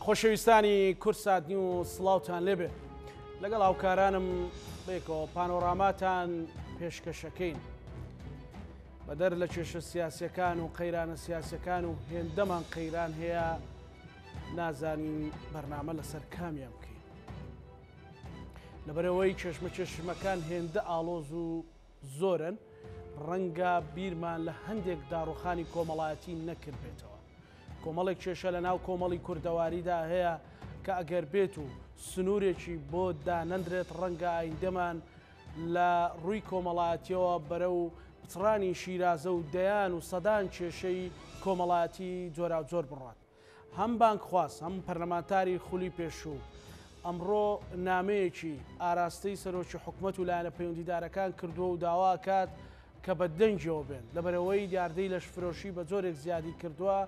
خۆشەویستانی کورسات نیو سڵاوتان لێبێ لەگەڵ هاوکارانم بێکەوە پانۆراماتان پێشکەشەکەین بەدەر لە کێشە سیاسیەکان و قەیرانە سیاسیەکان و هێندەمان قەیران هەیە نازانین بەرنامە لەسەر کامیان بکەین لەبەرەوەی چێشمەکان هێندە ئاڵۆز و زۆرن ڕەنگە بیرمان لە هەندێک داڕوخانی کۆمەڵایەتی نەکرد بێتەوە کۆمەڵێک کێشە لە ناو کۆمەڵی کوردەواریدا هەیە کە ئەگەر بێت و سنوورێکی بۆ دانەندرێت ڕەنگە ئایندەمان لە ڕووی کۆمەڵایەتیەوە بەرە و پچڕانی شیرازە و دەیان و سەدان کێشەی کۆمەڵایەتی جۆرا و جۆر بڕات هەم بانک خواست هەم پەرلەمانتاری خولی پێشوو ئەمڕۆ نامەیەکی ئاراستەی سەرۆکی حکوومەت و لایەنە پەیوەندیدارەکان کردووە و داواکات کە بە دەنجەوە بێن لەبەرەوەی دیاردەی لەشفرۆشی بە جۆرێک زیادی کردووە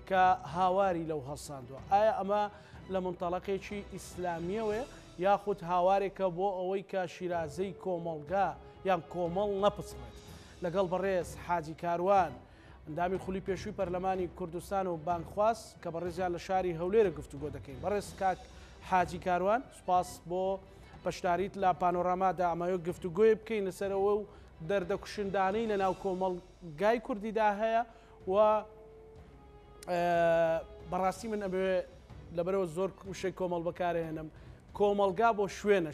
کە هاواری لەو هەڵساندووە ئایا ئەمە لە منتەڵەقێکی ئیسلامیەوە یاخود هاوارێکە بۆ ئەوەی کە شیرازەی کۆمەڵگا یان کۆمەڵ نەپچڕێت لەگەڵ بەڕێز حاجی کاروان ئەندامی خولی پێشووی پەرلەمانی کوردستان و بانکخواست کە بەڕێزیان لە شاری هەولێرە گفتوگۆ دەکەین بەڕێز کاک حاجی کاروان سوپاس بۆ بەشداریت لە پانۆرامادا ئەمایۆ گفتوگۆی بکەین لەسەرەوە و دەردەکوشندانەی لە ناو کۆمەڵگای کوردیدا هەیە و بەڕاستی من ئەبێ لەبەرەوە زۆر وشەی کۆمەڵ بەکارهێنم کۆمەڵگا بۆ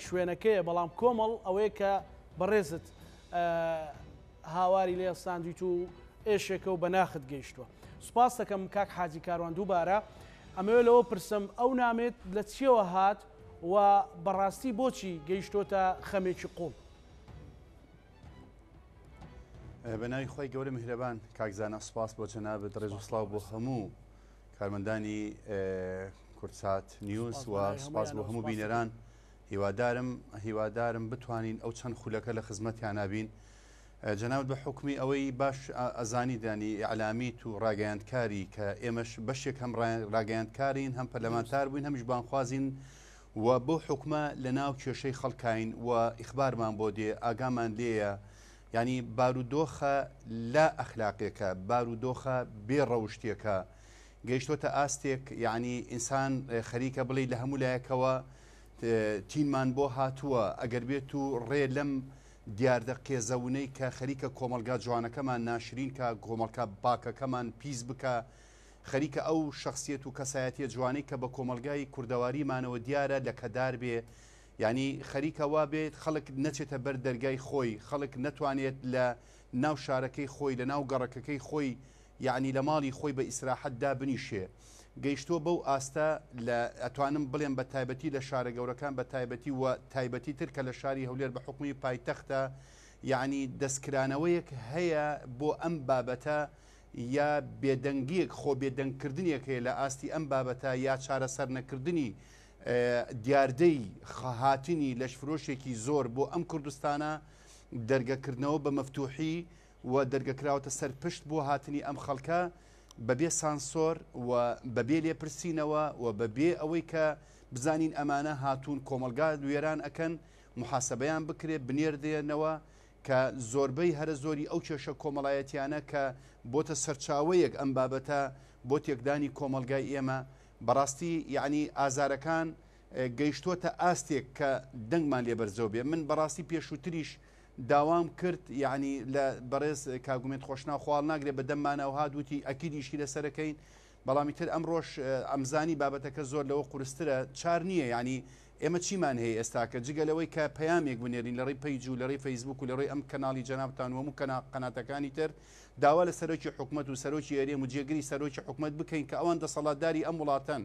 شوێنەکەیە بەڵام کۆمەڵ ئەوەیە کە بەڕێزت هاواری لێ ساندویت و ئێشێکە و بەناخت گەیشتووە سوپاس دەکەم کاک حاجی کاروان دووبارە ئەمەوێ لەوە پرسم ئەو نامێت لە چیەوە هات و بەڕاستی بۆچی گەیشتۆتە خەمێکی قوڵ بەناوی خۆی گەورە میهرەبان کاکزانە سوپاس بۆ جەنابەت ڕێز و سڵاو بۆ هەموو کارمەندانی کورسات نیوز و سوپاس بۆ هەموو بینەران هیوادارم بتوانین ئەو چەند خولەکە لە خزمەتیان نابین جەنابەت بە حکمی ئەوەی باش ئەزانی دانی ئەعلامیت و ڕاگەیاندکاری کە ئێمەش بەشێک هەم ڕاگەیاندکارین هەم پەرلەمانتار بووین هەمیش بانخوازین و بۆ حکومە لە ناو کێشەی خەڵکاین و ئیخبارمان بۆ دێ ئاگامان لێیە ینی بارودۆخە لا ئەخلاقێکە بارودۆخە بێڕەوشتێکە گەیشتۆتە ئاستێک یعنی ئینسان خەریکە بڵێ لە هەموو لایەکەوە تینمان بۆ هاتووە ئەگەر بێت و ڕێ لەم دیاردە قێزەونەی کە خەریکە کۆمەلگا جوانەکەمان ناشرین کە کۆمەڵکە باکەکەمان پیس بکە خەریکە ئەو شخصیت و کەسایەتیە جوانەی کە بە کۆمەلگای کوردەواریمانەوە دیارە لە کەدار بێ ینی خەریکەوا بێت خەڵک نەچێتە بەر دەرگای خۆی خەڵک نەتوانێت لە ناو شارەکەی خۆی لە ناو گەڕەکەکەی خۆی یعنی لە ماڵی خۆی بە ئیسراحەتدا بنیشێ گەیشتۆ بەو ئاستە لە ئەتوانم بڵێم بە تایبەتی لە شارە گەورەکان بە تایبەتی و تایبەتی ترکە لە شاری هەولێر بە حکومی پایتەختە یعنی دەستکرانەوەیەک هەیە بۆ ئەم بابەتە یا بێدەنگیەک خۆ بێدەنگکردنیەک هەیە لە ئاستی ئەم بابەتە یا چارەسەر نەکردنی دیاردەی هاتنی لەشفرۆشێکی زۆر بۆ ئەم کوردستانە دەرگەکردنەوە بە مەفتوحی و دەرگەکراوەتە سەر پشت بۆ هاتنی ئەم خەڵکە بەبێ سانسۆر و بەبێ لێپرسینەوە و بەبێ ئەوەی کە بزانین ئەمانە هاتوون کۆمەلگا وێران ئەکەن محاسبەیان بکرێت بنێردێنەوە کە زۆربەی هەرە زۆری ئەو کێشە کۆمەڵایەتیانە کە بۆتە سەرچاوەیەک ئەم بابەتە بۆ تێکدانی کۆمەلگای ئێمە بەڕاستی یعنی ئازارەکان گەیشتۆتە ئاستێک کە دەنگمان لێ بەرزەو بێ من بەڕاستی پێشووتریش داوام کرد یعنی لە بەڕێز کاگومێت خۆشنا خواڵ ناگرێت بە دەممانەوە هادووتی ئەکیدیشی لەسەرەکەین بەڵامی تر ئەمڕۆژ ئەمزانی بابەتەکە زۆر لەوە قورسترە چار نییە ینی ئێمە چیمان هەیە ئێستاکە جگەلەوەی کە پەیامێک بنێرین لە ڕێی پەیج و لە ڕێی فەیسبوک و لە ڕێی ئەم کەناڵی جەنابتان و هەموو قەناتەکانی تر داوا لە سەرۆکی حکومەت و سەرۆکی هەرێم و جێگری سەرۆکی حکومەت بکەین کە ئەوان دەسەڵاتداری ئەم وڵاتەن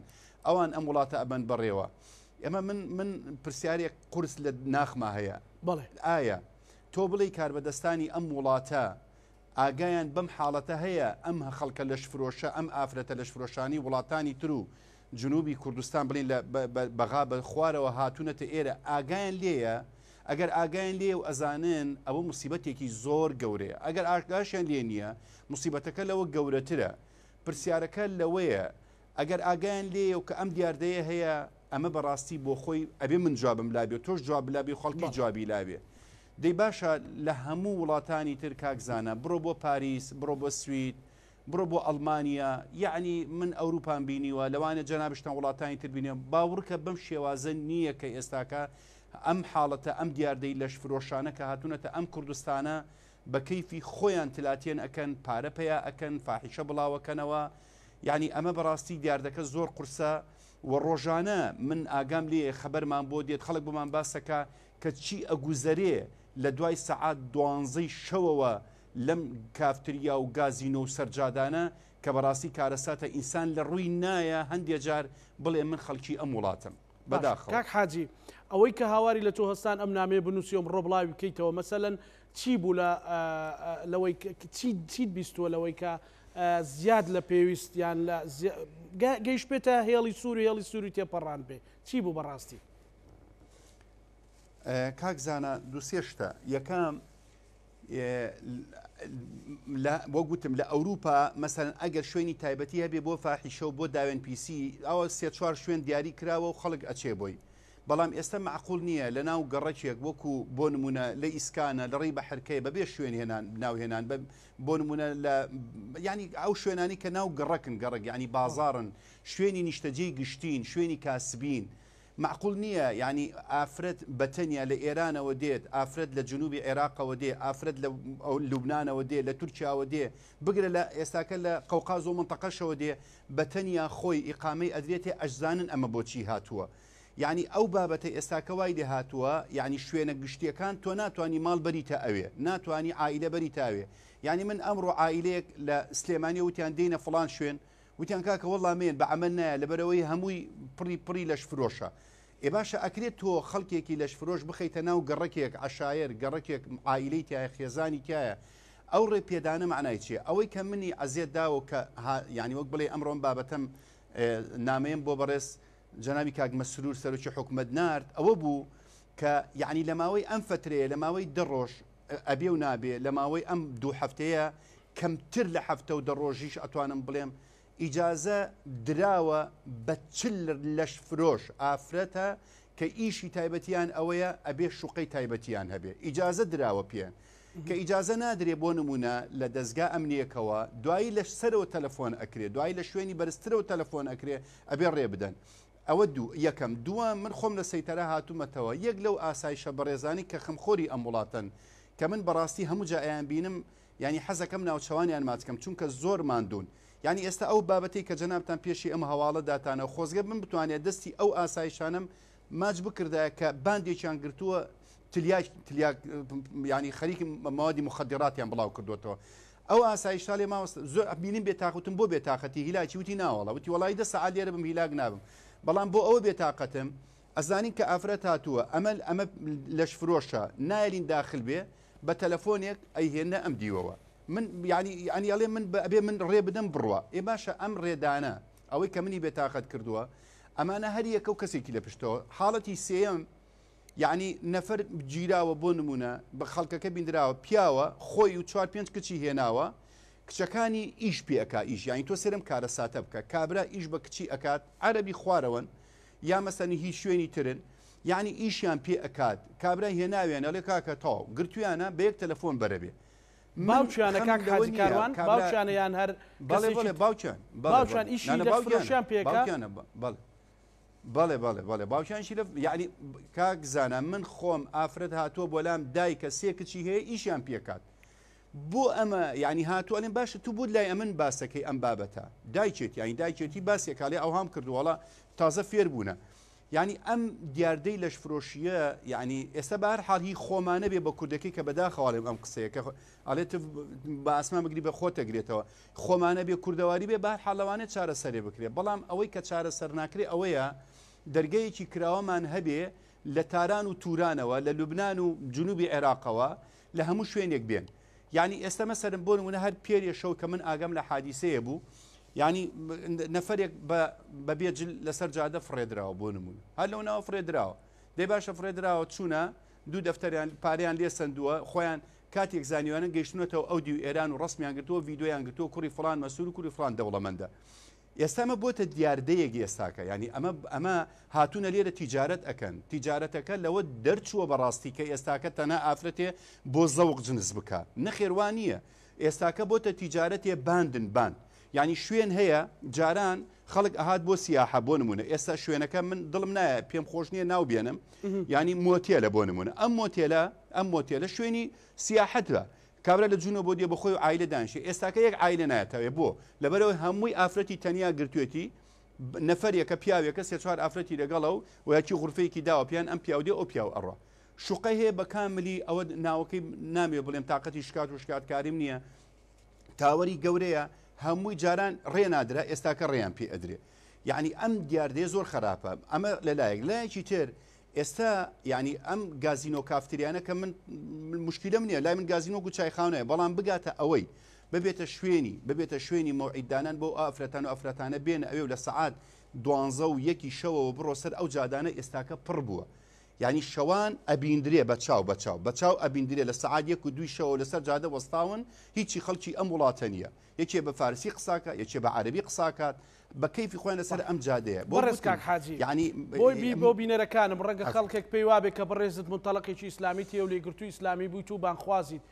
ئەوان ئەم وڵاتە ئەبەن بەڕێوە ئێمە من پرسیارێک قورس لە ناخما هەیە بەڵێ ئایا تۆ بڵێ کاربەدەستانی ئەم وڵاتە ئاگایان بەم حاڵەتە هەیە ئەم خەڵکە لەشفرۆشە ئەم ئافرەتە لەشفرۆشانی وڵاتانی تر و جنوبی کوردستان بڵین بەغا بە خوارەوە هاتوونەتە ئێرە ئاگایان لێیە ئەگەر ئاگایان لێ و ئەزانن ئەوە موسیبەتێکی زۆر گەورەیە ئەگەر ئاگاشیان لێ نییە موسیبەتەکە لەوە گەورەترە پرسیارەکە لەوەیە ئەگەر ئاگایان لێ و کە ئەم دیاردەیە هەیە ئەمە بەڕاستی بۆ خۆی ئەبێ من جوابم لابێ تۆش جواب لابێ خەڵکی جوابی لابێ دەی باشە لە هەموو وڵاتانی تر کاکزانە بڕۆ بۆ پاریس بڕۆ بۆ سوید بڕۆ بۆ ئەڵمانیا یعنی من ئەوروپان بینیوە لەوانە جەنابشتان وڵاتانی تر بینێ باوڕکە بەم شێوازە نییە کە ئێستاکە ئەم حاڵەتە ئەم دیاردەی لەش فرۆشانە کە هاتوونەتە ئەم کوردستانە بە کەیفی خۆیان تلاتێن ئەکەن پارە پێیا ئەکەن فاحیشە بڵاوەکەنەوە یعنی ئەمە بەڕاستی دیاردەکە زۆر قورسە و ڕۆژانە من ئاگام لێ خەبەرمان بۆ دێت خەڵک بمان باسەکە کە چی ئەگوزەرێ لە دوای سەعات 12 شەوەوە لەم کافتریا و گازینۆ و سەرجادانە کە بەڕاستی کارەساتە ئینسان لە ڕووی نایە هەندێک جار بڵێ من خەڵکی ئەم وڵاتم بەداخەوە. کاک حاجی ئەوەی کە هاواری لە تۆ هەستان ئەم نامێ بنووسیۆم ڕۆبڵاوی بکەیتەوە مەسەلەن چی بوو لە لەوەی چیت بیستووە لەوەی کە زیاد لە پێویستیان لە گەیشت بێتە هێڵی سووری تێپەڕان بێ چی بوو بەڕاستی؟ کاکزانە دووسێ شتە یەکەم بۆ گوتم لە ئەوروپا مەسەرەن ئەگەر شوێنی تایبەتی هەبێ بۆ فاحیشە و بۆ داوێن پیسی ئەوە سێ چوار شوێن دیاری کراوە و خەڵک ئەچێ بۆی بەڵام ئێستا معقول نییە لە ناو گەڕەکێک وەکو بۆ نمونە لە ئیسکانە لە ڕێی بە حرکەیە بەبێ شوێن هێنان ناوهێنان بۆ نمونە لە ینی ئەو شوێنانی کە ناو گەڕەکن گەڕک ینی بازارن شوێنی نیشتەجێی گشتین شوێنی کاسبین معقول نییە ینی ئافرەت بەتەنیا لە ئێرانەوە دێت ئافرەت لە جنوبی عێراقەوە دێ ئافرەت لە لوبنانەوە دێ لە تورکیاوە دێ بگرە لە ئێستاکە لە قەوقاز و منتەقەشەوە دێ بەتەنیا خۆی ئیقامەی ئەدرێتێ ئەجزانن ئەمە بۆچی هاتووە یعنی ئەو بابەتە ئێستاکە وای لێ هاتووە یعنی شوێنە گشتیەکان تۆ ناتوانانی ماڵ بەریتە ئەوێ ناتوانانی عائیلە بەریتە ئەوێ یعنی من ئەمڕۆ عائیلەیەک لە سلێمانی وتیان دێنە فڵان شوێن وتیان کاکە وەڵامێن بە عەمەل نایە لەبەرەوەی هەمووی پڕی لەش فرۆشە ئێ باشە ئەکرێت تۆ خەڵکێکی لەش فرۆش بخەیتە ناو گەڕەکێک عشایر گەڕەکێک عائیلەی تایە خێزانی تایە ئەو ڕێ پێدانە معنای چیە ئەوەی کە منی ئەزیێت داوە کە ینی وەک بڵێ ئەمڕۆم بابەتەم نامەیەم بۆ بەڕێز جەنابی کاک مەسرور سەرۆکی حکومەت نارد ئەوە بوو کە یعنی لە ماوەی ئەم فترەیە لە ماوەی دڕۆژ ئەبێ و نابێ لە ماوەی ئەم دوو هەفتەیە کەمتر لە هەفتە و دەڕۆژیش ئەتوانم بڵێم ئیجازە دراوە بە چل لەش فرۆش ئافرەتە کە ئیشی تایبەتیان ئەوەیە ئەبێ شوقەی تایبەتیان هەبێ ئیجازە دراوە پێ کە ئیجازە نادرێ بۆ نمونە لە دەستگا ئەمنیەکەوە دوایی لە سەرەوە تەلەفۆن ئەکرێ دوای لە شوێنی بەرزترەوە تەلەفۆن ئەکرێ ئەبێ ڕێ بدەن ئەوە دوو یەکەم دووە من خۆم لە سەیتەرە هاتوومەتەوە یەک لەو ئاسایشە بەڕێزانی کە خەمخۆری ئەم وڵاتن کە من بەڕاستی هەموو جایان بینم ینی حەزەکەم ناوچەوانیان ماچکەم چونکە زۆر ماندوون ینی ئێستا ئەو بابەتی کە جەنابتان پێشی ئەم هەواڵە داتانە خۆزگە من بتوانێت دەستی ئەو ئاسایشانم ماچ بکردایە کە باندێکیان گرتووە ینی خەریکی مەوادی مخدراتیان بڵاو کردوێتەوە ئەو ئاسایشتا لێ ماوەست زۆر بینیم بێتاقوتم بۆ بێتاقەتی هیلاکی وتی ناوەڵە وتی وڵی دە سەعات لێرە بم هیلاک نابم بەڵام بۆ ئەوە بێتاقەتم ئەزانین کە ئافرەت هاتووە ئەمە لەش فرۆشە نایلین داخل بێ بە تەلەفۆنێک ئەیهێنە ئەم دیوەوە من ینی ئەڵێ من ئەبێ من ڕێ بدەم بڕوە ئێ باشە ئەم ڕێدانە ئەوەی کە منی بێتاقەت کردووە ئەمانە هەریەکە و کەسێکی لە پشتەوە حاڵەتی سێەم یعنی نەفەر گیراوە بۆ نمونە بە خەڵکەکە بیندراوە پیاوە خۆی و 4-5 کچی هێناوە کچەکانی ئیش پێ ئەکا ئیش یانی تۆ سێرم کارە ساتە بکە کابرا ئیش بە کچی ئەکات عەرەبی خوارەوەن یا مەسەنی هیچ شوێنی ترن یعنی ئیشیان پێ ئەکات کابرا هێناوێن ئەڵێ کاکە تاو گرتویانە بە یەک تەلەفۆن بەرەبێ باوچیانە کاک حاجی کاروان باوچیانەیان هەر باوچیان ئیشی لە فرۆشیان پێکا بەڵێ باوکیانشی لە یعنی کاک زانە من خۆم ئافرەت هاتووە بۆ لام دایکە سێ کچی هەیە ئیشیان پێکات بۆ ئەمە ینی هاتووە ئەڵێن باشە تو بوو لای ئەمن باسەکەی ئەم بابەتە دایکێت یانی دایکێتی باسێکاڵێ ئەو هەم کردووەڵە تازە فێر بوونە یعنی ئەم دیاردەی لەش فرۆشیە یعنی ئێستا بە هەر حاڵ هی خۆمانە بێ بە کوردەکەی کە بەداخەواڵێم ئەم قسەیەکە ئەڵێت بە ئاسمان بگری بە خۆتەگرێتەوە خۆمانە بێ کوردەواری بێ بە هەر حاڵەوانێت چارەسەرێ بکرێت بەڵام ئەوەی کە چارەسەر ناکرێ ئەوەیە دەرگەیەکی کراوەمان هەبێ لە تاران و تورانەوە لە لوبنان و جنوبی عێراقەوە لە هەموو شوێنێک بێن یعنی ئێستا مەسەرم بۆ نمونە هەر پێریە شەو کە من ئاگەم لە حادیسەیە بوو ینی نەفرێک بە بێجل لەسەر جادە فڕێدراوە بۆ نمونە هەر لەو ناوە فڕێدراوە دەی باشە فڕێدراوە چوونە دوو دەفتەریان پاریان لێ سندووە خۆیان کاتێک زانیوانە گەیشتنەوە ئەو دی و ئێران و ڕستمیان گرتووە ڤیدۆیان گرتووە کوڕی فڵان مەسوول و کوڕی فڵان دەوڵەمەندە ئێستامە بۆتە دیاردەیەکی ئێستاکە ینی ئەمە هاتوونە لێرە تیجارەت ئەکەن تیجارەتەکە لەوە دەرچووە بەڕاستی کە ئێستاکە تەنها ئافرەتێ بۆ زەوق جنس بکات نەخێوانیە ئێستاکە بۆتە تیجارەتێ باندن بان یعنی شوێن هەیە جاران خەڵک ئەهات بۆ سیاحە بۆ نمونە ئێستا شوێنەکە من دڵم نایە پێم خۆش نییە ناو بێنم ینی مۆتێلە بۆ نمونە ئەم مۆتێلە شوێنی سیاحەتە کابرا لە جوونە بۆ دێ بەخۆی و عیلە دانشی ئێستاکە یەک عیلە نایەتەوێ بۆ لەبەرەوەی هەمووی ئافرەتی تەنیا گرتوێتی نەفەرێکە پیاوێکە سێ چوار ئافرەتی لەگەڵە و وەکی غورفەیەکی داوە پیان ئەم پیاودێ ئەو پیاو ئەڕە شوقەی هەیە بە کاملی ئەوە ناوەکەی نامێ بڵێم تااقەتی شکات و شکاتکاریم نییە تاوەری گەورەیە هەمووی جاران ڕێنادرا ئێستاکە ڕێیان پێ ئەدرێ یعنی ئەم دیاردێ زۆر خراپە ئەمە لەلایەک لایەکی تر ئێستا ینی ئەم گازینۆ کافتریانە کە من مشکلە نییە لای من گازینۆ و چایخاونەیە بەڵام بگاتە ئەوەی ببێتە شوێنی مۆعیددانان بۆ ئافرەتان و ئەفرەتانە بێنە ئەوێ لە سەعات 12 و یەکی شەوەوە بڕۆ سەر ئەو جادانە ئێستاکە پڕ بووە ینی شەوان ئەبیندرێ بەچاو ئەبیندرێ لە سەعات 1 و 2 شەوە لەسەر جادە وەستاون هیچی خەڵکی ئەم وڵاتە نییە یەکێ بە فارسی قساکە یەکێ بە عەربی قساکات بە کەیفی خۆیان لەسەر ئەم جادەیە بۆ ڕێزکاک حاجی ینی بۆ بینەرەکانم ڕەنگە خەڵکێک پێی وابێت کە بەڕێزت منتەڵەقێکی ئیسلامی تێ و لێگرتووی ئیسلامی بوویت و بانخوازیت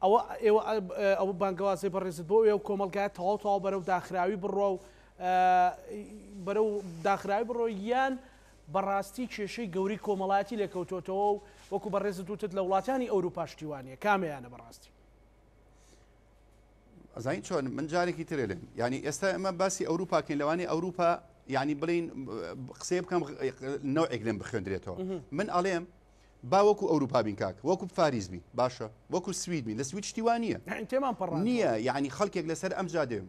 ئەوە بانگەوازی بەڕێزت بۆ ئێوە کۆمەلگای تەواو بەرەو داخراوی بڕۆ و بەرەو داخراوی بڕۆ یان بەڕاستی کێشەی گەوری کۆمەڵایەتی لێکەوتۆتەوە و وەکو بەڕێزت وتت لە وڵاتانی ئەوروپا شتیوانیە کامیانە بەڕاستی ئەزانی چۆن من جارێکی ترێن ینی ئێستا ئەمە باسی ئەوروپاکەین لەوانی ئەوروپا ینی بڵین قسەی بکەم نەوعێک لێم بخوێندرێتەوە من ئەڵێم با وەکو ئەوروپا بین کاک وەکو پاریزبی باشە وەکو سویدبی لە سوید شتیوانە تێمان پڕ نییە یعنی خەڵکێک لەسەر ئەم جادێم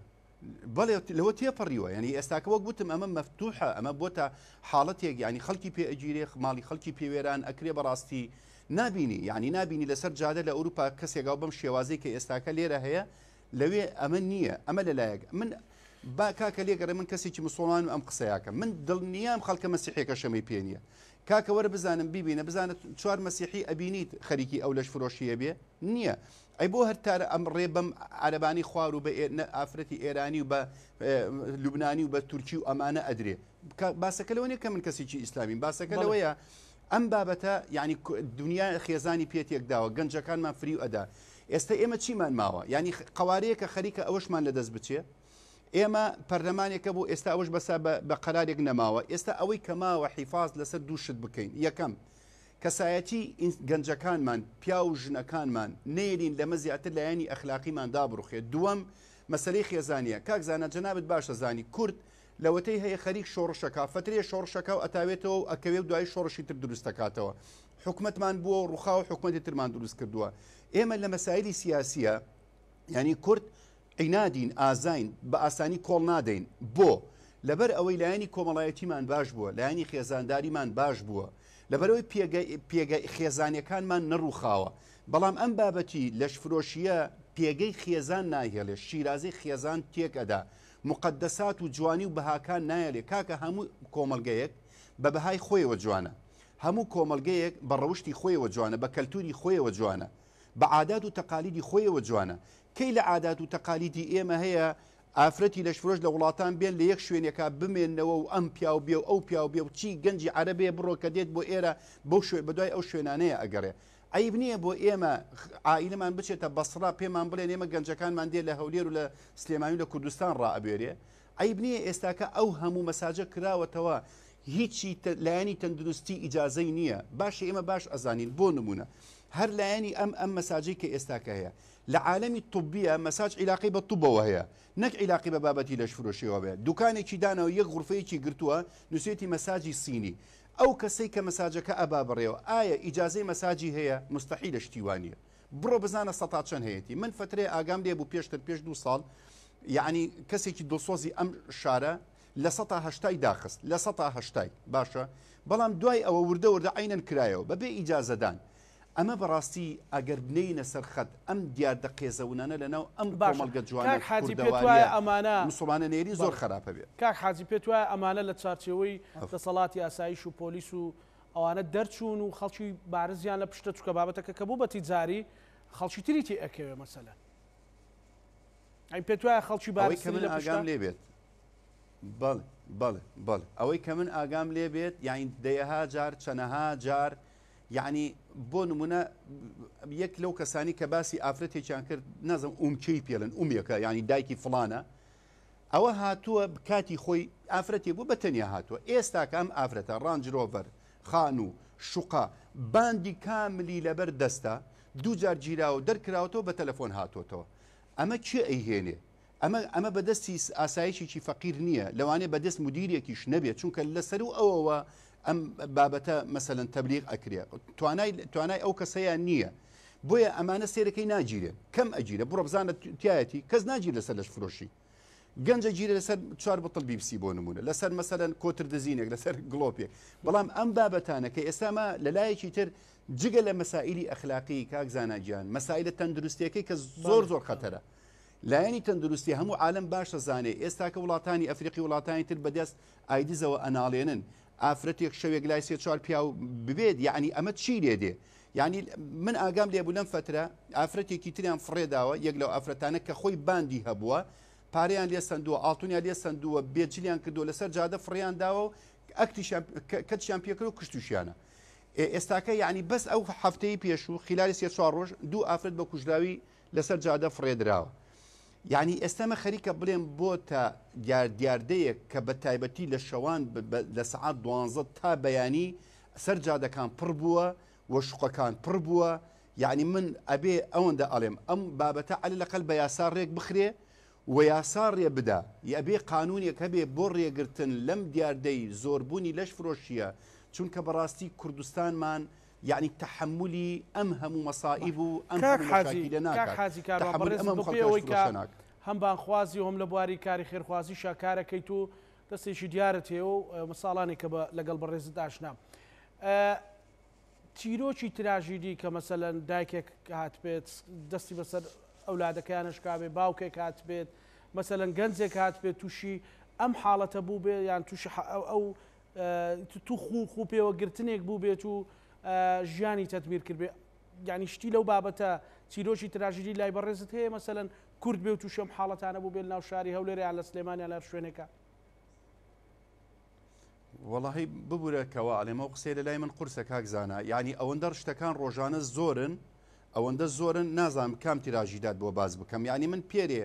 بەڵێ لەوە تێپەڕیوە ینی ئێستاکە وەک گوتم ئەمە مەفتوحە ئەمە بۆتە حاڵەتێک ینی خەڵکی پێ ئەگیرێ ماڵی خەڵکی پێوێران ئەکرێ بەڕاستی نابینی ینی نابینی لەسەر جادە لە ئەوروپا کەسێکا بەم شێوازەی کە ئێستاکە لێرە هەیە لەوێ ئەمە نییە ئەمە لەلایەک من با کاکە لێگەڕێ من کەسێکی مسلمان و ئەم قسەیاکە من دڵنیام خەڵکە مەسیحێکە شەمەی پێ نییە کاکە وەرە بزانم بیبینە بزانێت چوار مەسیحی ئەبینیت خەریکی ئەو لەش فرۆشیە بێ نییە ئەی بۆ هەرتارە ئەم ڕێ بەم عەرەبانی خوار و بە ئافرەتی ئێرانی و بە لوبنانی و بە تورکی و ئەمانە ئەدرێ باسەکە لەوە کە من کەسێکی ئیسلامین باسەکە لەوەیە ئەم بابەتە یعنی دنیا خێزانی پێتێک داوە گەنجەکانمان فری و ئەدا ئێستا ئێمە چیمان ماوە ینی قوارەیەکە خەریکە ئەوەشمان لەدەست بچێ ئێمە پەرلەمانێکە بۆ ئێستا ئەوەش بەسا بە قەرارێک نەماوە ئێستا ئەوەی کەماوە حیفاز لەسەر دوو شت بکەین یەکەم کەسایەتی گەنجەکانمان پیا و ژنەکانمان نێرین لەمە زیاتر لە ینی ئەخلاقیمان دابڕوخێت دووەم مەسەلەی خێزانیە کاک زانە جەنابەت باشە زانی کورد لەوەتەی هەیە خەریک شۆڕشەکە فترێ شۆڕشەکە و ئەتاوێتەوە و ئەکەوێ و دوای شۆڕشی تر دروست دەکاتەوە حکومەتمان بووە ڕووخا و حکومەتی ترمان دروست کردووە ئێمە لە مەسایلی سیاسیە ینی کورد عینادین ئازاین بە ئاسانی کۆڵ نادەین بۆ لەبەر ئەوەی لایەنی کۆمەڵایەتیمان باش بووە لایەنی خێزانداریمان باش بووە لەبەرەوەی پێگەی خێزانیەکانمان نەڕووخاوە بەڵام ئەم بابەتی لەش فرۆشیە پێگەی خێزان ناهێڵێ شیرازەی خێزان تێکەدا مقدسات و جوانی و بەهاکان نایەلێ کاکە هەموو کۆمەلگەیەک بە بەهای خۆیەوە جوانە هەموو کۆمەلگەیەک بە ڕەوشی خۆیەوە جوانە بە کەلتوری خۆیەوە جوانە بە عادات و تەقالیدی خۆیەوە جوانە کەی لە عادات و تەقالیدی ئێمە هەیە ئافرەتی لەش فرۆش لە وڵاتان بێن لە یەک شوێنێکا بمێنەوە و ئەم پیاو بێ و ئەو پیاو بێ و چی گەنجی عەرەبێ بڕۆ کە دێت بۆ ئێرە بەو بەدوای ئەو شوێنانەیە ئەگەڕێ عیب نییە بۆ ئێمە عائیلەمان بچێتە بەسڕا پێمان بڵێن ئێمە گەنجەکانمان دێ لە هەولێر و لە سلێمانی لە کوردستان ڕائەبێرێ عیب نییە ئێستاکە ئەو هەموو مەساجە کراوەتەوە هیچی لایەنی تەندروستی ئیجازەی نییە باشە ئێمە باش ئەزانین بۆ نمونە هەر لایەنی ئەم مەساجەی کە ئێستاکە هەیە لە عالەمی طبیە مەساج عیلاقی بە طوبەوە هەیە نەک عیلاقی بە بابەتی لەش فرۆشیەوە بێت دوکانێکی دانەوە یەک غورفەیەکی گرتووە نووسێتی مەساجی سینی ئەو کەسەی کە مەساجەکە ئەبا بڕێەوە ئایا ئیجازەی مەساجی هەیە مستحیل لە شتیوانیە بڕۆ بزانە سەتا چەند هەیەی من فترێ ئاگام لێ بوو پێشتر پێش 2 ساڵ یعنی کەسێکی دڵسۆزی ئەم شارە لە 180 داخست لە 180 باشە بەڵام دوای ئەوە وردە عینەن کرایەوە بەبێ ئیجازەدان ئەمە بەڕاستی ئەگەر بنینە سەرخەت ئەم دیاردە قێزەونانە لەناو ئەم کۆمەڵگە جوانە ئەمانە مسڵمانە نێری زۆر خراپە بێت کاک حاجی پێت وایە ئەمانە لە چارچێوەی دەسەڵاتی ئاسایش و پۆلیس و ئەوانە دەرچوون و خەڵکی بارزیان لە پشتە چووکە بابەتەکە کە بوو بە تیجاری خەڵکی تری تێ ئەکەوێ مەسەلەن ئەی پێت وایە خەڵکی بارزی لە ئاگام لێ بێت بەڵێ ئەوەی کە من ئاگام لێ بێت یاین دەیەها جار چەنەها جار یعنی بۆ نمونە یەک لەو کەسانی کە باسی ئافرەتێکیان کرد نازم ئومکەی پێڵن ئومێکە ینی دایکی فلانە ئەوە هاتووە کاتی خۆی ئافرەتی بوو بە تەنیا هاتووە ئێستا کە ئەم ئافرەتە ڕانجرۆڤەر خان و شوقا باندی کاملی لەبەر دەستە دووجار گیراوە دەرکراوەوە بە تەلەفۆن هاتوۆتەوە ئەمە چێ ئەیهێنێ ئەمە بەدەستی ئاسایشێکی فەقیر نییە لەوانێ بەدەست مدیرێکیش نەبێت چونکە لەسەر و ئەوەوە ئەم بابەتە مەسەلەن تەبلیغ ئەکرێ توانای ئەو کەسەیان نییە بۆیە ئەمانە سێرەکەی ناگیرێن کەم ئەگیرە بڕۆ بزانە تایەتی کەس ناگیر لەسەر لەش فرۆشی گەنجە گیرە لەسەر 4 بەتڵ بیبسی بۆ نمونە لەسەر مەسەلەن کۆتر دزینێک لەسەر گڵۆپێک بەڵام ئەم بابەتانە کە ئێستامە لەلایەکی تر جگە لە مەسائلی ئەخلاقی کاک زاناجیان مەسائلە تەندروستیەکەی کە زۆر خەتەرە لایەنی تەندروستی هەموو عالم باشە زانێ ئێستا کە وڵاتانی ئەفریقی وڵاتانی تر بەدەست ئایدزەوە ئەناڵێنن ئافرەتێک شەوێک لای سێ چوار پیا و ببێت یعنی ئەمە چی لێ دێ یعنی من ئاگام لێبوو لەم فترە ئافرەتێکی تریان فڕێداوە یەک لەو ئافرەتانە کە خۆی باندی هەبووە پارەیان لێ سندووە ئاڵتونیان لێ سندووە بێجلیان کردو لەسەر جادە فڕیان داوە و کەتیان پێکرد و کشتوشیانە ئێستاکە یعنی بەس ئەو هەفتەی پێش و خلالی سێ چوار ڕۆژ دوو ئافرەت بە کوژراوی لەسەر جادە فڕێدراوە یعنی ئێستامە خەریکە بڵێم بۆ تا دیاردەیەک کە بە تایبەتی لە شەوان لە سعات 12 تا بەیانی سەر جادەکان پڕ بووە و شوقەکان پڕ بووە یعنی من ئەبێ ئەوەندە ئەڵێم ئەم بابەتە علی لەقل بە یاسا ڕێک بخرێ و یاسا ڕێ بدا یەبێ قانونێک هەبێ بۆ ڕێگرتن لەم دیاردەی زۆربوونی لەش فرۆشیە چونکە بەڕاستی کوردستانمان یعنی تحملی ئەم هەموو مەسائب و ئەم هەم بانخوازی هەم لە بواری کاری خێرخوازی شاکارەکەیت و دەستێکی دیارەت هەیە و مەساڵانی کە لەگەڵ بەڕێزت ئاشنام چیرۆکی تراژیدی کە مەسەلەن دایکێک هات بێت دەستی بەسەر ئەولادەکەیانش کابێ باوکێک هات بێت مەسەلەن گەنجێک هات بێت تووشی ئەم حاڵەتە بوو بێ یان تووشی ئەو تو خوو پێوەگرتنێک بوو بێت و ژیانی تەدبیر کرد بێ یعنی شتی لەو بابەتە چیرۆکی تراژیدی لای بەڕێزت هەیە مەسەلەن کورد بێ و تووشەم حاڵەتانە بوو بێت ناو شاری هەولێر یان لە سلێمانیان لە شوێنێکە وەڵاهی ببوورەکەوە ئەڵێمە قسەی لە لای من قورسە کاک زانە یعنی ئەوەندە شتەکان ڕۆژانە زۆرن ئەوەندە زۆرن نازانم کام تیراژیدات بۆ باز بکەم یعنی من پێرێ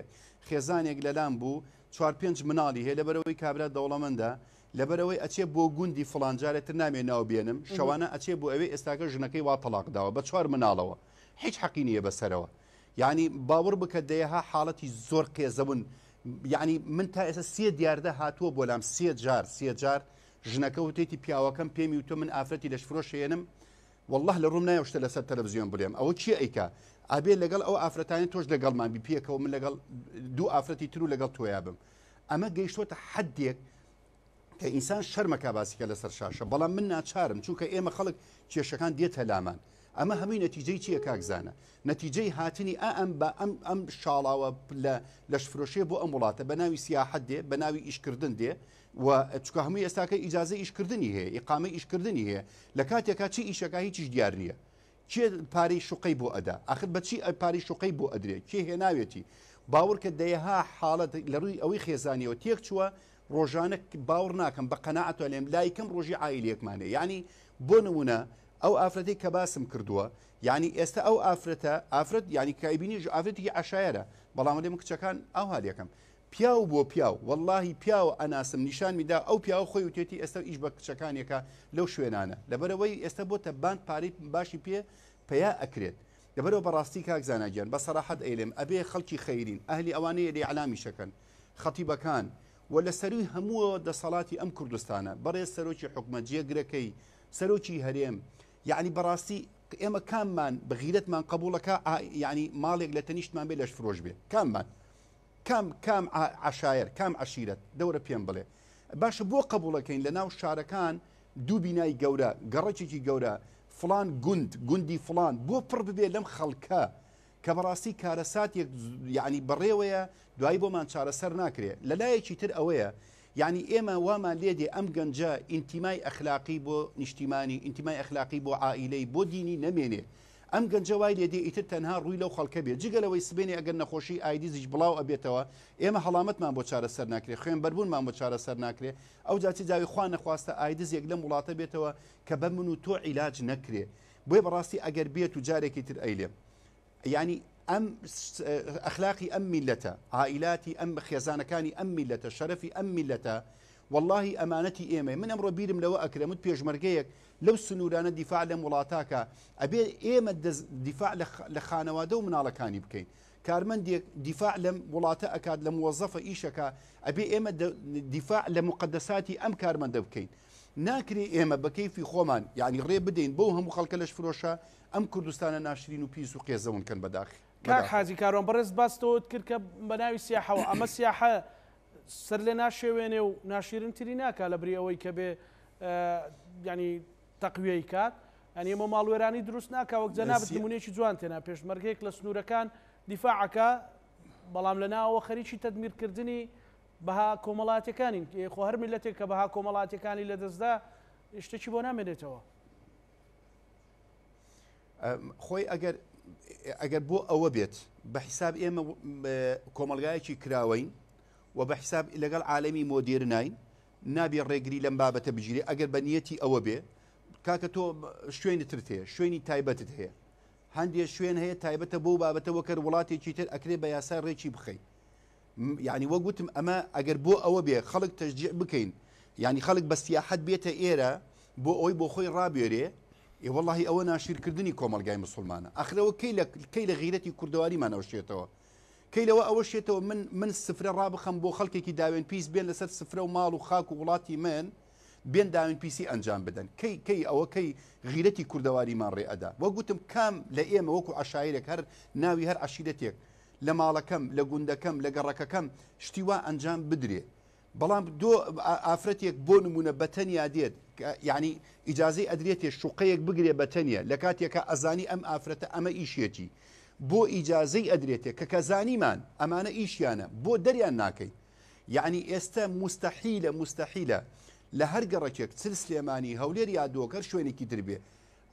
خێزانێک لەلام بوو 4-5 مناڵی هەیە لەبەرەوەی کابرا دەوڵەمەندە لەبەرەوەی ئەچێ بۆ گوندی فڵانجارێتتر نامێ ناو بێنم شەوانە ئەچێ بۆ ئەوەی ئێستاکە ژنەکەی وا تەلاقداوە بە 4 مناڵەوە هیچ حەقی نییە بەسەرەوە یعنی باوەڕ بکە دەیەها حاڵەتی زۆر قێزەبوون یعنی من تا ئێستا 3 دیاردە هاتووە بۆ لام 3 جار ژنەکە وتێتی پیاوەکەم پێمی وتە من ئافرەتی لەش فرۆشێنم والله لە ڕوم نایە شتە لەسەر تەلەڤیزیۆن بڵێم ئەوە چی ئەیکا ئابێ لەگەڵ ئەو ئافرەتانی تۆش لەگەڵمان بیپیەکەەوە من لەگەڵ دوو ئافرەتی تر و لەگەڵ تۆیا بم ئەمە گەیشتوتە حدێک کە ئینسان شەرمەکە باسیکە لەسەر شاشە بەڵام من ناچارم چونکە ئێمە خەڵک کێشەکان دێتە لامان ئەمە هەمووی نەتیجەی چییە کاکزانە نەتیجەی هاتنی ئەم شاڵاوە لەش فرۆشێ بۆ ئەم وڵاتە بە ناوی سیاحەت دێ بە ناوی ئیشکردن دێ و چکە هەمووی ئێستاکە ئیجازە ئیشکردنی هەیە ئیقامەی ئیشکردنی هەیە لە کاتێکا چی ئیشەکە هیچیش دیار نییە کێ پارەی شوقەی بۆ ئەدا ئاخر بەچی پارەی شوقەی بۆ ئەدرێ کێ هێناوێتی باوەڕ کە دەیەها حاڵەت لە ڕووی ئەوەی خێزانیەوە تێک چووە ڕۆژانە باوەڕ ناکەم بە قەناعەتە لێم لایکەم ڕۆژی عایلێکمانێ یعنی بۆ نمونە ئەو ئافرەتی کە باسم کردووە یعنی ئێستا ئەو ئافرەت ینی کایبینی ئافرەتی عشایرە بەڵام لێم کچەکان ئەو هاالێکم پیاو بۆ پیاو واللهی پیاوە ئەناسم نیشان میدا ئەو پیاوە خۆی وتێتی ئێستا ئیش بە کچەکانێکە لەو شوێنانە لەبەرەوەی ئێستا بۆتە بان پارەی باشی پیا ئەکرێت لەبەرەوە بەڕاستی کاک زاناگیان بە سەراحەت ئەیلێم ئەبێ خەڵکی خەیرین ئەهلی ئەوانەیە لێ علامی شەکەن خەتیبەکان و لە سەروی هەمووە دەسەڵاتی ئەم کوردستانە بەڕێز سەرۆکی حکومەت جێگرەکەی سەرۆکی هەرێم یعنی بەڕاستی ئێمە کاممان بەغیرەتمان قبولەکە یعنی ماڵێک لە تەنیشتمان بێ لەش فرۆش بێ کاممان کام عشایر کام عشیرەت دەورە پێم بڵێ باشە بۆ قبولەکەین لە ناو شارەکان دوو بینای گەورە گەڕەکێکی گەورە فلان گوندی فلان بۆ پڕ ببێ لەم خەڵکە کە بەڕاستی کارەساتێک یعنی بەڕێوەیە دوایی بۆمان چارەسەر ناکرێت لەلایەکی تر ئەوەیە یعنی ئێمە وامان لێدێ ئەم گەنجە ئینتیمای ئەخلاقی بۆ نیشتیمانی ئینتیمای ئەخلاقی بۆ عائیلەی بۆ دینی نەمێنێ ئەم گەنجە وای لێدێ ئیتر تەنها ڕووی لەو خەڵکە بێت جگەلەوەی سبێنێ ئەگەر نەخۆشی ئایدیزیش بڵاو ئەبێتەوە ئێمە هەڵامەتمان بۆ چارەسەر ناکرێت خوێنبەربوونمان بۆ چارەسەر ناکرێت ئەو جاتی جاوی خوا نەخواستە ئایدیزێک لەم وڵاتە بێتەوە کە بە من و تۆ عیلاج نەکرێ بۆیە بەڕاستی ئەگەر بێت و جارێکی تر ئەیلێم یعنی ئەم ئەخلاقی ئەم میلەتە عائیلاتی ئەم خێزانەکانی ئەم میلەتە شەرەفی ئەم میلەتە واللهی ئەمانەتی ئێمە من ئەمڕۆ بیرم لەوە ئەکرێمت پێشمەرگەیەک لەو سنوورانە دیفاع لە وڵاتاکە ئەبێ ئێمە دیفاع لە خانەوادە و مناڵەکانی بکەین کارمەندێک دیفاع لەم وڵاتە ئەکات لە موەزەفە ئیشەکە ئەبێ ئێمە دیفاع لە مقدساتی ئەم کارمەندە بکەین ناکرێ ئێمە بە کەیفی خۆمان یعنی ڕێ بدەین بۆ هەموو خەڵکە لەش فرۆشە ئەم کوردستانە ناشرین و پیس و قێزەون کەن بەداخی کاک حاجی کاروان بەڕێز باستەوەت کرد کە بە ناوی سیاحەوە ئەمە سیاحە سەر لێ ناشێوێنێ و ناشیرنتری ناکە لە بریەوەی کە بێ ینی تەقویەی کات ئەنی ئێمە ماڵوێرانی دروست ناکە وەک جەنابەت نمونەیەکی جوان تێنا پێشمەرگەیەک لە سنوورەکان دیفاعەکە بەڵام لەناوەوە خەریکی تەدمیرکردنی بەها کۆمەڵاتەکانی خۆ هەر میلەتێک کە بەها کۆمەڵاتەکانی لەدەستدا شتێکی بۆ نامێنێتەوە خۆی ئەگەر بۆ ئەوە بێت بە حیساب ئێمە کۆمەلگایەکی کراوەین و بە حیساب لەگەڵ عالەمی مۆدێرنین نابێ ڕێگری لەم بابەتە بگیرێ ئەگەر بە نیەتی ئەوە بێ کاکە تۆ شوێنی ترت هەیە شوێنی تایبەتت هەیە هەندێک شوێن هەیە تایبەتە بۆ بابەتەوە کە وڵاتێکی تر ئەکرێ بە یاسا ڕێکی بخەی یعنی وە گوتم ئەمە ئەگەر بۆ ئەوە بێ خەڵک تەشجیع بکەین یعنی خەڵک بە سیاحەت بێتە ئێرە بۆ ئەوی بۆ خۆی ڕابێرێ واللهی ئەوە ناشیرکردنی کۆمەلگای مسلمانە ئەخرەوە کەی لە غیرەتی کوردەواریمان ئەوشێتەوە کەی لەوە ئەوە شێتەوە من سفرە ڕابخەم بۆ خەڵکێکی داوێن پیس بێن لەسەر سفرە و ماڵ و خاک و وڵاتی من بێن داوێن پیسی ئەنجام بدەن کەی ئەوە کەی غیرەتی کوردەواریمان ڕێ ئەدا وە گوتم کام لە ئێمە وەکو عەشایرێک هەر ناوی هەر عەشیرەتێک لە ماڵەکەم لە گوندەکەم لە گەڕەکەکەم شتی وا ئەنجام بدرێ بەڵام دۆ ئافرەتێک بۆ نمونە بەتەنیا دێت یعنی ئیجازەی ئەدرێتێ شوقەیەک بگرێ بەتەنیا لە کاتێکە ئەزانی ئەم ئافرەتە ئەمە ئیشێتی بۆ ئیجازەی ئەدرێتێ کە کەزانیمان ئەمانە ئیشیانە بۆ دەریان ناکەی یعنی ئێستا مستحیلە لە هەر گەڕەکێک چل سلێمانی هەولێر یا دۆکەر شوێنێکی تربێ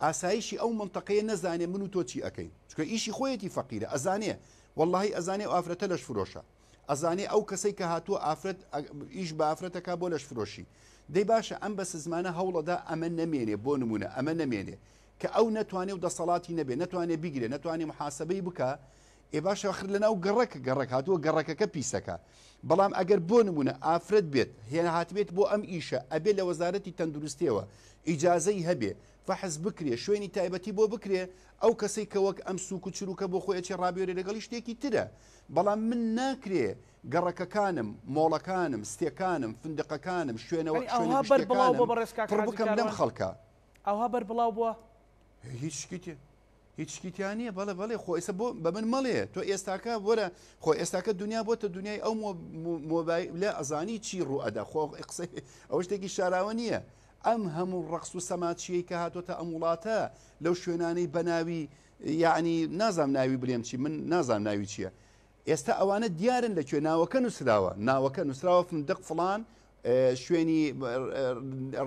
ئاسایشی ئەو منطقەیە نەزانێ من و تۆ چی ئەەکەین چکە ئیشی خۆیەتی فەقیرە ئەزانێ واللهی ئەزانێ و ئافرەتە لەش فرۆشە ئەزانێ ئەو کەسەی کە هاتووە ئافرەت ئیش بە ئافرەتەکە بۆ لەش فرۆشی دەی باشە ئەم بە سزمانە هەوڵەدا ئەمە نەمێنێ بۆ نمونە ئەمە نەمێنێ کە ئەو نەتوانێ و دەسەڵاتی نەبێ نەتوانێ بیگرێ نەتوانێ محاسبەی بکە ئێ باشە خر لەناو گەڕک هاتووە گەڕەکەکە پیسەکە بەڵام ئەگەر بۆ نمونە ئافرەت بێت هێنا هاتبێت بۆ ئەم ئیشە ئەبێ لە وەزارەتی تەندروستیەوە ئیجازەی هەبێ فەحز بکرێ شوێنی تایبەتی بۆ بکرێ ئەو کەسەی کە وەک ئەم سوک و چروکە بۆ خۆیەکی ڕابێرێ لەگەڵی شتێکی ترە بەڵام من ناکرێ گەڕەکەکانم مۆڵەکانم ستێکانم فندقەکانم شوێنەوە بکەم لەم خەڵکە ئەوها بەر بڵاو بووە هیچ شتیان نییە بەڵێ خۆ ئێستا بۆ بە من مەڵێ تۆ ئێستاکە وەرە خۆ ئێستاکە دنیا بۆتە دنیای ئەو مۆبایل لە ئەزانی چی ڕوئەدا خۆ قسەی ئەوە شتێکی شاراوە نییە ئەم هەموو ڕەقس و سەماچیەی کە هاتۆتە ئەم وڵاتە لەو شوێنانەی بەناوی یعنی نازام ناوی بڵێم چی من نازام ناوی چییە ئێستا ئەوانە دیارن لەکوێ ناوەکە نووسراوە نووسراوە فندق فڵان شوێنی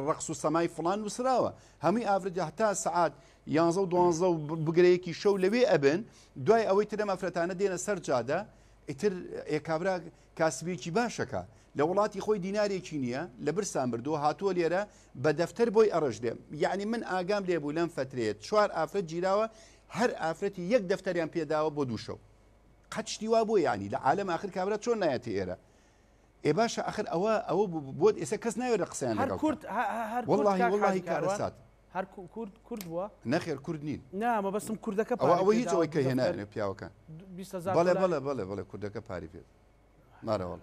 ڕەقس و سەمای فڵان نووسراوە هەمووی ئافرەتی هەتا سەعات 11 و 12 بگرەیەکی شەو لەوێ ئەبن دوای ئەوەی ترە مەفرەتانە دێنە سەر جادە ئیتر ئێکابرا کاسبێکی باشەکە لە وڵاتی خۆی دینارێکی نییە لە برسان بردووە هاتووە لێرە بە دەفتەر بۆی ئەڕژ دێم یعنی من ئاگام لێبوو لەم فترێت 4 ئافرەت گیراوە هەر ئافرەتی یەک دەفتەریان پێداوە بۆ دووشەو قەت شتی وا بۆ یعنی لە عالەم ئاخر کابرا چۆن نایەتە ئێرە ئێ باشە ئەخر ئەوە بۆت ئێستا کەس ناوێت قسەیان واللهی کارەسات هەر کورد بووە نەخێر کورد نین نامە بەسم کوردەکە ئەوە هیچ ئەوەی کە هێنانێ پیاوەکە بەڵێ کوردەکە پاری پێ مارەوەڵ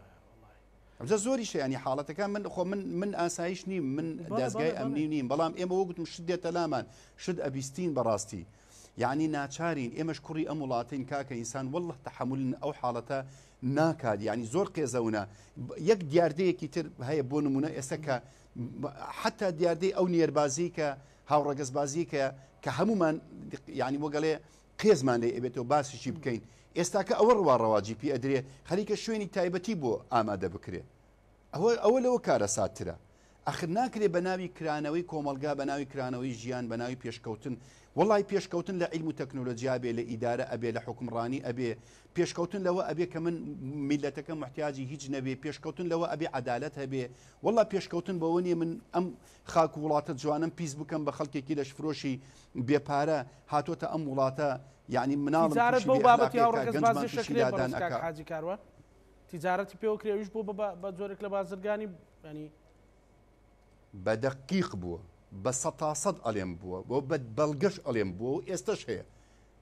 ئەمجا زۆریشە ینی حاڵەتەکان من ئاسایش نیم من دەستگای ئەمنی نیم بەڵام ئێمە وەگوتم شت دێتە لامان شت ئەبیستین بەڕاستی یعنی ناچارین ئێمەش کوڕی ئەم وڵاتین کاکە ئینسان والله تەحملن ئەو حاڵەتە ناکات ینی زۆر قێزەونە یەک دیاردەیەکی تر هەیە بۆ نمونە ئێستا کە حتا دیاردەی ئەو نێربازی کە هاوڕەگەزبازی کە هەمومان ینی وەگەڵێ قێزمان لێ ئەبێتەوە باسیشی بکەین ئێستاکە ئەوە ڕواڕەواجی پێ ئەدرێ خەریکە شوێنی تایبەتی بۆ ئامادە بکرێ ئەوە لەوە کارە ساترە ئەخر ناکرێ بە ناوی کرانەوەی کۆمەلگا بە ناوی کرانەوەی ژیان بە ناوی پێشکەوتن وڵی پێشکەوتن لە عیلم و تەکنۆلۆژیا بێ لە ئیدارە ئەبێ لە حکمڕانی ئەبێ پێشکەوتن لەوە ئەبێ کە من میلەتەکە محتیاجی هیچ نەبێ پێشکەوتن لەوە ئەبێ عەدالەت هەبێ وڵا پێشکەوتن بەوە نیە من ئەم خاک و وڵاتە جوانم پیس بکەم بە خەڵکێکی لەش فرۆشی بێپارە هاتۆتە ئەم وڵاتە یعنی مناڵم بۆ بابەتی هاوڕێگەز بازی شەکرێ حاجی کاروان تیجارەتی پێوەکرێویش بۆ بە جۆرێک لە بازرگانی ینی بەدەقیق بووە بە 100% ئەڵێم بووە بۆ بە بەڵگەش ئەڵێم بووە ئێستش هەیە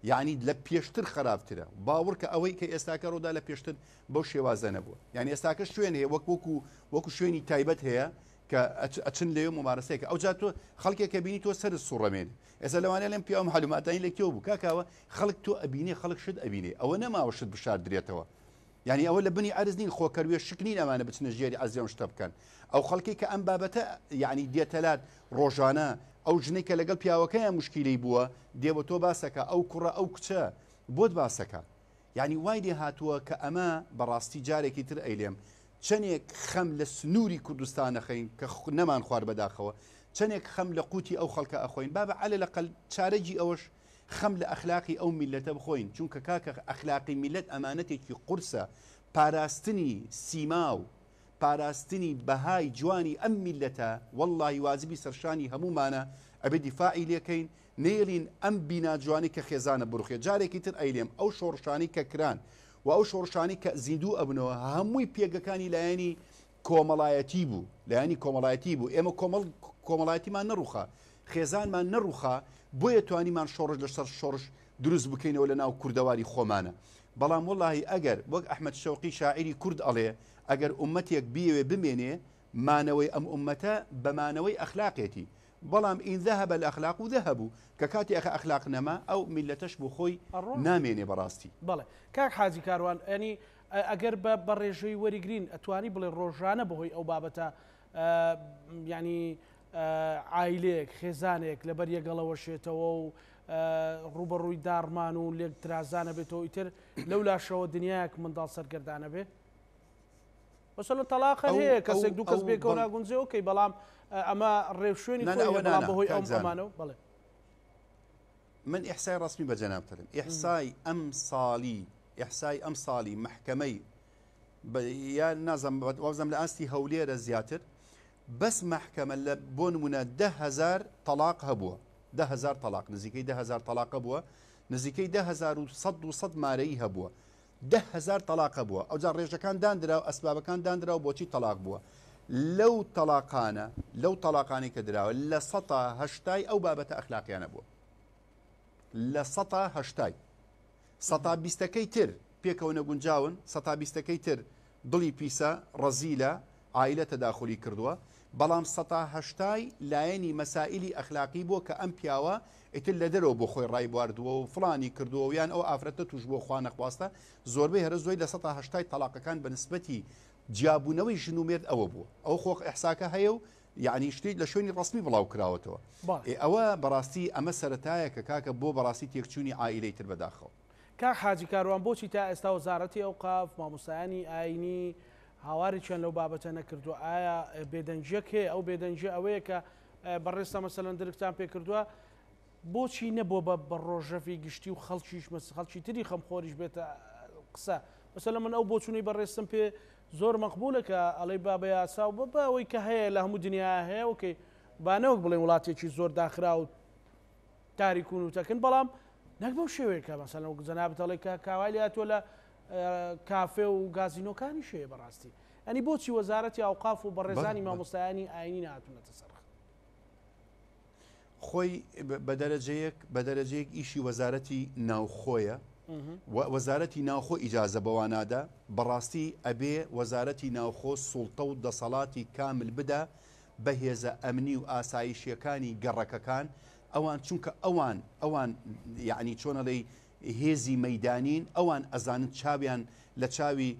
یعنی لە پێشتر خراپترە باوەڕکە ئەوەی کە ئێستاکە ڕۆدا لە پێشتر بەو شێوازە نەبووە یعنی ئێستاکە شوێن هەیە وەکو شوێنی تایبەت هەیە کە ئەچن لێ ممارەسەیەکە ئەو جات تۆ خەڵکێکە بینی تۆ سەر سوڕەمێن ئێستا لەوانەیە لەم پیاوە معلوماتانی لە کێو بوو کاکاوە خەڵک تۆ ئەبینێ خەڵک شت ئەبینێ ئەوە نەماوە شت بشاردرێتەوە یعنی ئەوە لە بنی عەرز نین خۆکەروێ شکنین ئەمانە بچنە ژێری عەرزیان شتە بکەن ئەو خەڵکی کە ئەم بابەتە یعنی دێتەلات ڕۆژانە ئەو ژنێک کە لەگەڵ پیاوەکەیان مشکیلەی بووە دێوە تۆ باسەکە ئەو کوڕە ئەو کچە بۆت باسەکە یعنی وای لێ هاتووە کە ئەمە بەڕاستی جارێکی تر ئەیلێم چەندێک خەم لە سنووری کوردستان نەخەین کە نەمان خوار بەداخەوە چەندێک خەم لە قوتی ئەو خەڵکە ئەخۆین با بە عەلە لەقەل چارەجی ئەوەش خەم لە ئەخلاقی ئەو میلەتە بخۆین چونکە کاکە ئەخلاقی میلەت ئەمانەتێکی قورسە پاراستنی سیما و پاراستنی بەهای جوانی ئەم میلەتە وەڵڵاهی وازبی سەرشانی هەمومانە ئەبێ دیفاعی لێکەین نێڵین ئەم بینا جوانی کە خێزانە بڕوخێ جارێکی تر ئەیلێم ئەو شۆڕشانی کە کران و ئەو شۆڕشانی کە زیندوو ئەبنەوە هەمووی پێگەکانی لایەنی کۆمەڵایەتی بوو لایەنی کۆمەڵایەتی بوو ئێمە کۆمەڵایەتیمان نەڕوخە خێزانمان نەڕوخە بۆیە توانیمان شۆڕش لەسەر شۆڕش دروست بکەینەوە لە ناو کوردەواری خۆمانە بەڵام وەڵڵاهی ئەگەر وەک ئەحمەد شەوقی شاعری کورد ئەڵێ ئەگەر ئومەتێک بیەوێ بمێنێ مانەوەی ئەم ئومەتە بەمانەوەی ئەخلاقێتی بەڵام ئین ذهب الأخلاق ذهبوا کە کاتی ئەخلاق نەما ئەو میلەتەش بۆ خۆی نامێنێ بەڕاستی بەڵێ کاک حاجی کاروان ینی ئەگەر بە ڕێژەی وەریگرین ئەتوانی بڵێ ڕۆژانە بەهۆی ئەو بابەتە ینی عایلێک خێزانێک لەبەر یەگەڵەوە شێتەوە و ڕوبەڕووی داڕمان و لێک درازانە بێتەوە ئیتر لەو لاشەوە دنیایەک منداڵ سەرگەردانە بێ بەسەر لە تەلاقە هەیە کەسێک دوو کەس بێکەوە ناگونجێ ئۆکەی بەڵام ئەمە ڕێوشێنی بەڵام بەهۆی ئەو زمانەوە بڵێ من ئیحسای ڕسمی بە جەنابترم ئیحسای ئەم ساڵی محکەمەی یان نازم وەزم لە ئاستی هەولێرە زیاتر بەس محکەمە لە بۆ نمونە 10,000 تەلاق هەبووە 10,000 تەلاق نزیکەی 10,000 تەلاقە بووە نزیکەی 10,100 مارەی هەبووە 10,000 تەلاقە بووە ئەو جار ڕێژەکان دانراوە ئەسبابەکان دانراوە بۆچی تەلاق بووە لەو تەلاقانی کە دراوە لە 180 ئەو بابەتە ئەخلاقیانە بووە لە 180 120ەکەی تر پێکەوە نەگونجاون 120ەکەی تر دڵی پیسە ڕەزیلە عائلە تەداخلی کردووە بەڵام 180 لایەنی مەسائلی ئەخلاقی بووە کە ئەم پیاوە ئیتر لە دەرەوە بۆ خۆی ڕای بواردووە و فڵانی کردووە یان ئەو ئافرەتە توش بۆ خوا نەخواستە زۆربەی هەرە زۆی لە 180 تەلاقەکان بە نسبەتی جیابوونەوەی ژن و مێرد ئەوە بووە ئەو خۆ ئەحساکە هەیە و یعنی شتی لە شوێنی ڕسمی بڵاو کراوەتەوە ئەوە بەڕاستی ئەمە سەرەتایە کە کاکە بۆ بەڕاستی تێکچوونی عائیلەی تر بەداخەوە کاک حاجی کاروان بۆچی تا ئێستا وەزارەتی ئەوقاف مامۆستایانی ئاینی هاواری چەند لەو بابەتە نەکردووە ئایا بێدەنجەک هەیە ئەو بێدەنجە ئەوەیە کە بەڕێستا مەسەلەن درکتان پێکردووە بۆچی نەبووە بە ڕۆژەفی گشتی و خەڵکیش خەڵکی تری خەمخۆریش بێتە قسە مەسەلەن من ئەو بۆچوونی بەڕێستم پێ زۆر مەقبولە کە ئەڵەی بابە یاسا و بە ئەوەی کە هەیە لە هەموو دنیا هەیە وکەی بانەوەک بڵێن وڵاتێکی زۆر داخرا و تاریکون و تەکن بەڵام نەک بەو شێوەیە کە مەسەلەن و جەنابەت ئەڵێ کە کاوای لاتوە لە کافێ و گازینۆکانی شەیە بەڕاستی ئەنی بۆچی وەزارەتی ئەوقاف و بەڕێزانی مامۆستایانی ئاینی نهاتوونەتە سەرخ خۆی بە دەرەجەیەک ئیشی وەزارەتی ناوخۆیە وەزارەتی ناوخۆ ئیجازە بەوانادا بەڕاستی ئەبێ وەزارەتی ناوخۆ سوڵتە و دەسەڵاتی کامل بدە بە هێزە ئەمنی و ئاسایشیەکانی گەڕەکەکان ئەوان چونکە ئەوان یعنی چۆنەڵێ هێزی مەیدانین ئەوان ئەزانن چاویان لە چاوی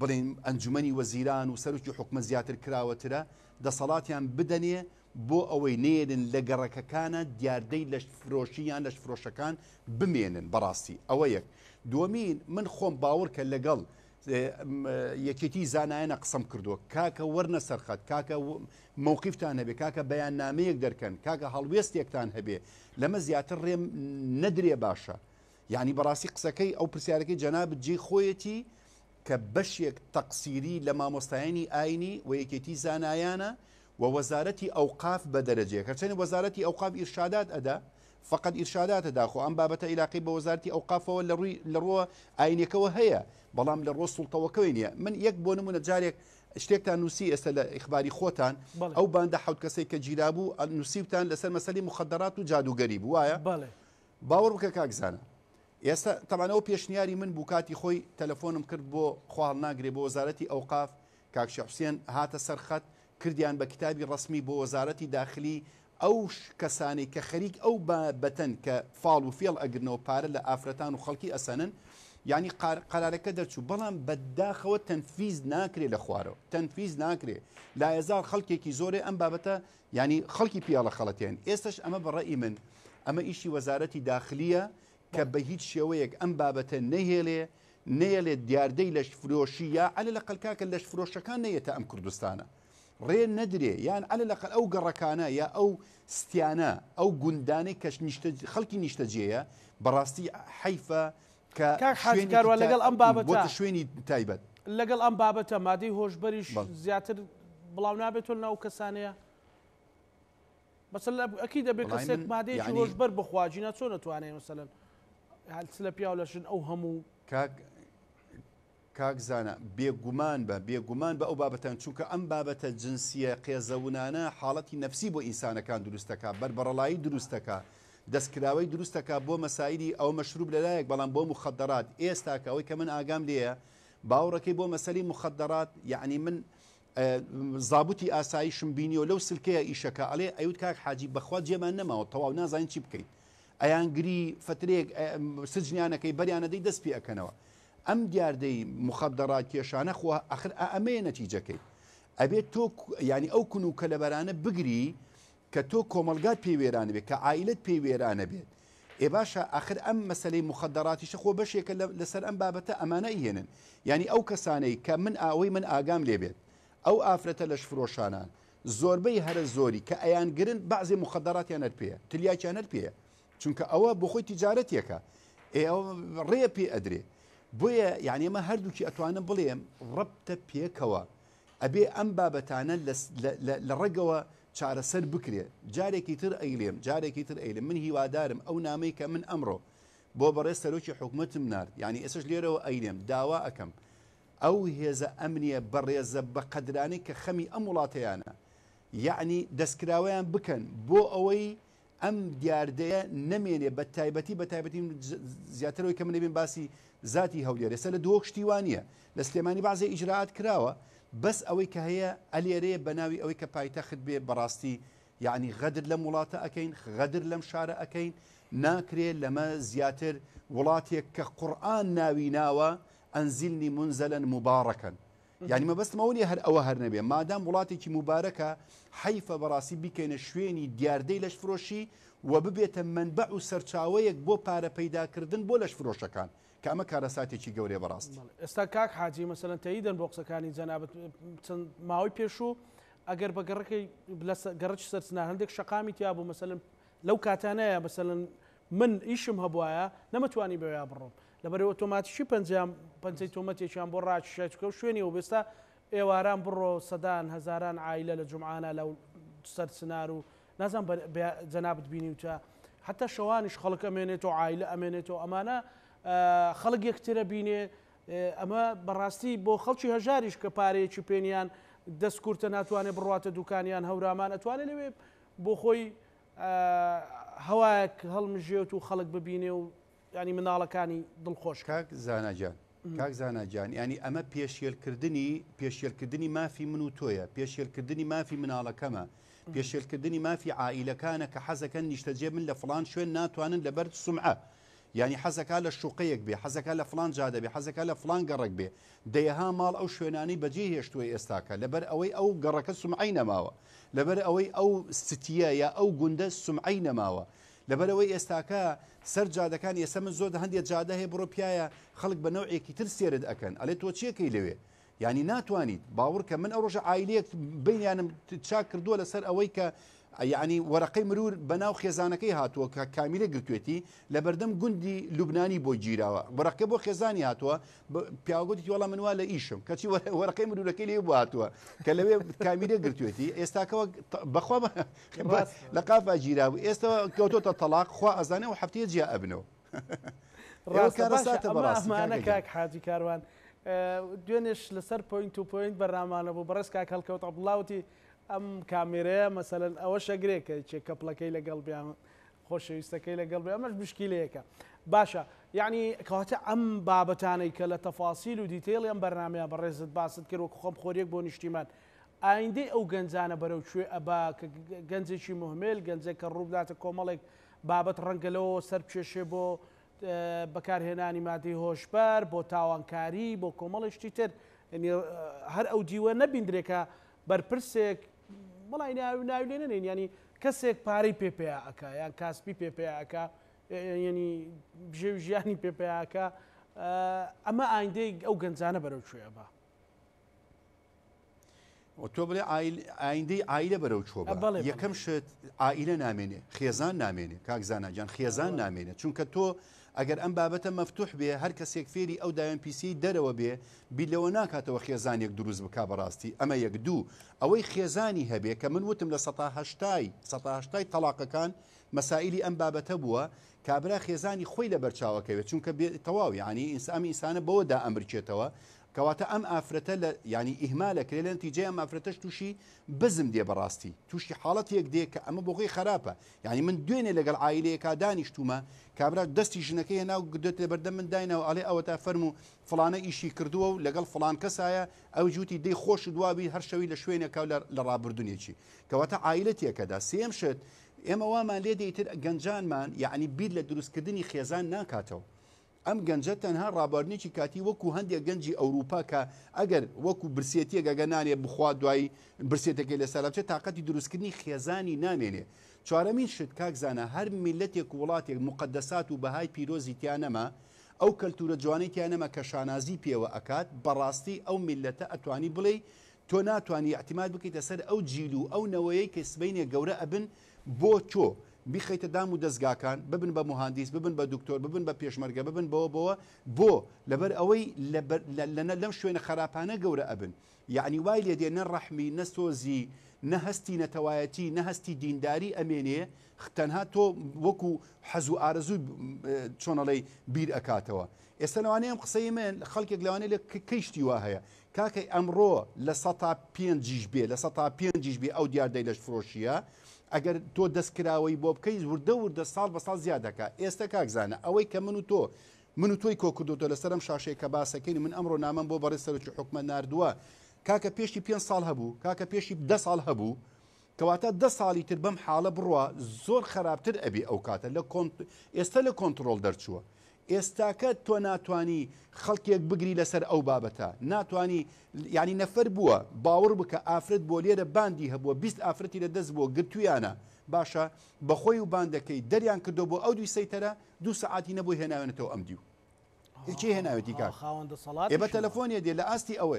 بڵێن ئەنجومەنی وەزیران و سەرۆکی حکومە زیاتر کراوەترە دەسەڵاتیان بدەنێ بۆ ئەوەی نێرن لە گەڕەکەکانە دیاردەی لەش فرۆشییان لەش فرۆشەکان بمێنن بەڕاستی ئەوە یەک دووەمین من خۆم باوەڕکە لەگەڵ یەکێتی زانایانە قسم کردووە کاکە وەرنە سەرخەت کاکە مووقیفتان هەبێ کاکە بەیان نامەیەک دەرکەن کاکە هەڵوێستێکتان هەبێ لەمە زیاتر ڕێم نەدرێ باشە یعنی بەڕاستی قسەکەی ئەو پرسیارەکەی جەنابەت جێ خۆیەتی کە بەشێک تەقسیری لە مامۆستایانی ئاینی و یەکێتی زانایانە و وەزارەتی ئەوقاف بە دەرەجەیە کەچەنی وەزارەتی ئەوقاف ئیرشادات ئەدا فقط ئیرشاداتە داخۆ ئەم بابەتە عیلاقی بە وەزارەتی ئەوقافەوە لە ڕووە ئاینێکەوە هەیە بەڵام لە ڕۆ سوڵتەوەکەوی نییە من یەک بۆ نمونە جارێک شتێکتان نووسی ئێستا لە ئیخباری خۆتان ئەو باندە حوت کەسێک کە گیرابوو نووسیبتان لەسەر مەسەلی مخدرات و جادوگەری بوو وایە باوەڕ بکە کاکزانە ئێستا تەمانەوە پێشنیاری من بوو کاتی خۆی تەلەفۆنم کرد بۆ خواڵ ناگرێ بۆ وەزارەتی ئەوقاف کاکشی حوسێن هاتە سەرخەت کردیان بە کتابی ڕسمی بۆ وەزارەتی داخلی ئەو کەسانی کە خەریک ئەو بەتەن کە فاڵ و فێڵ ئەگرنەوە پارە لە ئافرەتان و خەڵکی ئەسەنن یعنی قرارەکە دەرچوو بەڵام بەداخەوە تەنفیز ناکرێ لە خوارەوە تەنفیز ناکرێ لایەزار خەڵکێکی زۆرێ ئەم بابەتە ینی خەڵکی پیاڵە خەڵەتیان ئێستش ئەمە بەڕێی من ئەمە ئیشی وەزارەتی داخلیە کە بە هیچ شێوەیەک ئەم بابەتە نەهێڵێ دیاردەی لەش فرۆشی یا عەلە لە قەلکاکە لەش فرۆشەکان نەیەتە ئەم کوردستانە ڕێ نەدرێ یان عەلە لەقەل ئەو گەڕەکانە یا ئەو ستیانە ئەو گوندانەی کەش خەڵکی نیشتەجێیە بەڕاستی حیفە کاکحاجکاروە لەگەڵ ئەم بابەتە شوێنی تایبەت لەگەڵ ئەم بابەتە مادەی هۆشبەریش زیاتر بڵاو نابێتەوە ناو کەسانەیە مەسەلا ئەکی دەبێت کەسێک مادەیەکی هۆشبەر بخواجینە چۆن نەتوانێت مەسەلەن لە پیاو لەشن ئەو هەموو کاکزانە بێگومان بە ئەو بابەتان چونکە ئەم بابەتە جنسیە قێزەونانە حاڵەتی نەفسی بۆ ئینسانەکان دروستەکە بەربەڕەڵایی دروستەکە دەستکراوەی دروستەکە بۆ مەسایلی ئەو مەشروب لەلایەک بەڵام بۆ مخدرات ئێستاکە ئەوەی کە من ئاگام لێیە باوڕەکەی بۆ مەسەلی مخدرات یعنی من زابوتی ئاساییشم بینیەوە لەو سلکەیە ئیشەکە ئەڵێ ئەوت کاک حاجی بەخوا جێمان نەماوە تەواو نازانین چی بکەیت ئەیانگری فترێک سجنیانەکەی بەریانەدەی دەست پێ ئەکەنەوە ئەم دیاردەی مخدرات کێشانە خۆ ئەخر ئەمەیە نەتیجەکەی ئەبێت تۆ ینی ئەو کون و کەلەبەرانە بگری کە تۆ کۆمەلگات پێی وێرانە بێت کە عائیلت پێی وێرانە بێت ئێ باشە ئاخر ئەم مەسلەی مخدراتیشە خۆ بەشێکە لەسەر ئەم بابەتە ئەمانە ئیهێنن ینی ئەو کەسانەی کە من ئەوەی من ئاگام لێ بێت ئەو ئافرەتە لەش فرۆشانان زۆربەی هەرە زۆری کە ئەیانگرن بەعزێ مخدراتیانەت پێە تلیاکیانەت پێە چونکە ئەوە بۆ خۆی تیجارەتێکە ڕێ پێ ئەدرێ بۆیە یعنی ئەمە هەردووکی ئەتوانم بڵێم ڕەبتە پێکەوە ئەبێ ئەم بابەتانە لە ڕێگەوە چارەسەر بکرێ جارێکی تر ئەیلێم من هیوادارم ئەو نامەی کە من ئەمڕۆ بۆ بەڕێز سەرۆکی حکوومەتم نرد یعنی ئێسش لێرەوە ئەیلێم داوا ئەەکەم ئەو هێزە ئەمنیە بەڕێزە بە قەدرانی کە خەمی ئەم وڵاتەیانە یعنی دەستکراوەیان بکەن بۆ ئەوەی ئەم دیاردەیە نەمێنێ بە تایبەتی زیاترەوەی کە من نەبێن باسی ذاتی هەولێر ئێستا لە دۆ شتیوانیە لە سلێمانی بازێ ئیجراعات کراوە بەس ئەوەی کە هەیە ئەلێرەیە بە ناوی ئەوەی کە پایتەخت بێ بەڕاستی یعنی غەدر لەم وڵاتە ئەەکەین غەدر لەم شارە ئەەکەین ناکرێت لەمە زیاتر وڵاتێک کە قورئان ناوی ناوە ئەنزیلنی منزەلەن مبارەکەن یعنی مەبەستمەوەنی هەر ئەوە هەر نەبێ مادام وڵاتێکی مبارەکە حیفە بەڕاستی بکەینە شوێنی دیاردەی لەش فرۆشی و ببێتە منبع و سەرچاوەیەک بۆ پارە پەیداکردن بۆ لەش فرۆشەکان کە ئەمە کارەساتێکی گەورەیە بەڕاست ئێستا کاک حاجی مەسەلەن تەییدەن بۆ قسەکانی جەنابەت چەند ماوەی پێشوو ئەگەر بە گەڕەکەی گەڕەچ سەرچنا هەندێک شەقامی تیا بوو مەسەلەن لەو کاتانەیە مەسەلەن من ئیشم هەبوایە نەمەتوانی بەوێ بڕۆم لەبەرەوە ئۆتۆماتیکی پەنجەی تۆمەتێکیان بۆ ڕاکێشکە و شوێنی و بێستا ئێواران بڕۆ سەدان هەزاران عایلە لە جومعانە لەو سەر سنار و نازان جەنابەت بینی وتە حتا شەوانیش خەڵک ئەمێنێتەوە عایلە ئەمێنێتەوە ئەمانە خەڵک یەکترە بینێ ئەمە بەڕاستی بۆ خەڵکی هەژاریش کە پارەیەکی پێنیان دەست کورتە ناتوانێت بڕاتە دوکانیان هەورامان ئەتوانێت لەوێ بۆ خۆی هەوایەک هەڵمژێت و خەڵک ببینێ و ینی مناڵەکانی دڵخۆش کاک زاناجان ینی ئەمە پێشێلکردنی مافی من و تۆیە پێشێلکردنی مافی مناڵەکەمە پێشێلکردنی مافی عائیلەکانە کە حەزەکەن نیشتەجێ من لە فڵان شوێن ناتوانن لەبەر سومعە ینی حەزەکە لە شوقەیەک بێ حەزەکە لە فڵان جادە بێ حەزەکە لە فڵان گەڕێک بێ دەیەها ماڵ ئەو شوێنانی بەجێ هێشتووە ئێستاکە لەبەر ئەوەی ئەو گەڕەکە سومعی نەماوە لەبەر ئەوەی ئەو ستیە یا ئەو گوندە سومعی نەماوە لەبەرەوەی ئێستاکە سەر جادەکان ئێستا من زۆر هەندێک جادە هەیە بڕۆ پیاە خەڵک بە نەوعێکی تر سێرت ئەکەن ئەلێ تۆ چیەکەی لەوێ یعنی ناتوانیت باوەڕکە من ئەو ڕۆژە عیلەیەک بینیانم چاک کردووە لەسەر ئەوەی کە یعنی وەرەقەی مرور بەناو خێزانەکەی هاتووە کە کامیلە گرتوێتی لە بەردەم گوندی لوبنانی بۆ گیراوە وەرەقەی بۆ خێزانی هاتووە پیاگوتی وەڵام منوا لە ئیشم کەچی وەرەقەی مرورەکەی لێ بۆ هاتووە کە لەوێ کامیلە گرتوێتی ئێستاکەوە بەخوا لە قافا گیراوە ئێستا کەوتۆتە تەلاق خوا ئەزانێ و هەفتەیە جیا ئەبنەوە ڕاستەمانە کاک حاجی کاروان دوێنێش لەسەر پوینت و پوینت بەرنامانە بوو بەڕێز کاک هەڵکەوتە بڵاوتی ئەم کامێرەیە مەسەلەن ئەوە شەگرێکە چێ کەپڵەکەی لەگەڵ بیان خۆشەویستەکەی لەگەڵ بێ ئەمەش مشکیلەیەکە باشە یعنی کەواتە ئەم بابەتانەی کە لە تەفاسیل و دیتێڵی ئەم بەرنامەیە بەڕێزت باست کرد وەکو خۆم خۆریەک بۆ نیشتیمان ئایندەی ئەو گەنجانە بەرەو کوێ ئەبا کە گەنجێکی مهمل گەنجێک کە ڕووداتە کۆمەڵێک بابەت ڕەنگەلەوە سەر پێشێ بۆ بەکارهێنانی مادەی هۆشبەر بۆ تاوانکاری بۆ کۆمەڵێشتی تر هەر ئەو دیوە نەبیندرێکە بەرپرسێک وڵی ناوی لێ نەنین ینی کەسێک پارەی پێپەیە ئەکا یان کاسپی پێپەیە ئەکا ینی بژێوی ژیانی پێپەیەکە ئەمە ئایندەی ئەو گەنجانە بەرەو کوێ بە تۆ بڵێ ئایندەی ئایلە بەرەو چۆ یەکەم شت ئایلە نامێنێ خێزان نامێنێ کاکزانە جان خێزان نامێنێ چونکە تۆ ئەگەر ئەم بابەتە مەفتوح بێ هەر کەسێک فێری ئەو داوێن پیسی دەرەوە بێ بیلەوە ناکاتەوە خێزانێک دروست بک بەڕاستی ئەمە یەک دوو ئەوەی خێزانی هەبێ کە من وتم لە 1970 تەلاقەکان مەسائلی ئەم بابەتە بووە کابرا خێزانی خۆی لە بەرچاوەکەوێت چونکە تەواو یعنی ئەم ئینسانە بەوەدا ئەمرچێتەوە کەواتە ئەم ئافرەتە لە ینی ئیهمالەکرێ لە نتیجەی ئەم ئافرەتەش تووشی بزم دێ بەڕاستی تووشی حاڵەتێک دێ کە ئەمە بۆخۆی خراپە یعنی من دوێنێ لەگەڵ عیلەیەکا دانیشتومە کابرا دەستی ژنەکەی هێنا و گدێت لە بەردەم من داینەوە ئەڵێ ئەوە تا فەرمو فڵانە ئیشی کردووە و لەگەڵ فڵان کەسایە ئەو جوتی دەی خۆش دوابی هەر شەوی لە شوێنێکا لە ڕابردونێکی کەواتە عیلەتێکەدا سێم شت ئێمە وامان لێ دەیتر گەنجانمان یعنی بیر لە دروستکردنی خێزان ناکاتەوە ئەم گەنجە تەنها ڕابواردنێکی کاتی وەکو هەندێک گەنجی ئەوروپا کە ئەگەر وەکو برسێتیەک ئەگەنانێ بخوا دوای برسێتەکەی لەسەر بچێت تااقەتی دروستکردنی خێزانی نامێنێ چوارەمین شت کاکزانە هەر میلەتێک وڵاتێک مقدسات و بەهای پیرۆزی تیانەما ئەو کەلتورە جوانی تیانەمە کە شانازی پێوە ئەکات بەڕاستی ئەو میلەتە ئەتوانی بڵێ تۆ ناتوانانی احتیمال بکەیتە سەر ئەو جیل و ئەو نەوەیەی کە سبەینێ گەورە ئەبن بۆ تۆ بیخەیتە دام و دەستگاکان ببن بە مهندیس ببن بە دکتۆر ببن بە پێشمەرگە ببن بۆ لەبەر ئەوەی لەم شوێنە خراپانە گەورە ئەبن یعنی وای لێ دێ نە ڕەحمی نە سۆزی نە هەستی نەتەوایەتی نە هەستی دینداری ئەمێنێ تەنها تۆ وەکو حەز و ئارەزوو چۆنەڵی بیر ئەکاتەوە ئێستا لەوانەیە ئەم قسەی من خەڵکێک لەوانەیە لە کەیشتی وا هەیە کاکەی ئەمڕۆ لە 105 بێ لە 105 بێ ئەو دیاردەی لەش فرۆشیە ئەگەر تۆ دەستکراوەی بۆ بکەیت وردە ساڵ بە ساڵ زیادەکە ئێستا کاکزانە ئەوەی کە من و تۆی کۆکردوتە لەسەرم شاشەیە کە باسەکەین من ئەمڕۆ نامەم بۆ بەڕێ سەرکی حکومە ناردووە کاکە پێشی 5 ساڵ هەبوو کاکە پێشی 10 ساڵ هەبوو کەواتە 10 ساڵی تر بەم حاڵە بڕوە زۆر خراپتر ئەبێ ئەو کاتە ئێستا لە کۆنتترۆل دەرچووە ئێستاکە تۆ ناتوانی خەڵکێک بگری لەسەر ئەو بابەتە ناتوانی ینی نەفەر بووە باوەڕ بکە ئافرەت بۆ لێرە باندی هەبووە 20 ئافرەتی لە دەست بووە گرتویانە باشە بەخۆی و باندەکەی دەریان کردو بۆ ئەو دوی سەیتەرە 2 سەعاتی نەبووی هێناوێنێتەوە ئەم دیو هیچی هێناوێتی کار ئێ بە تەلەفۆنیە دێ لە ئاستی ئەوە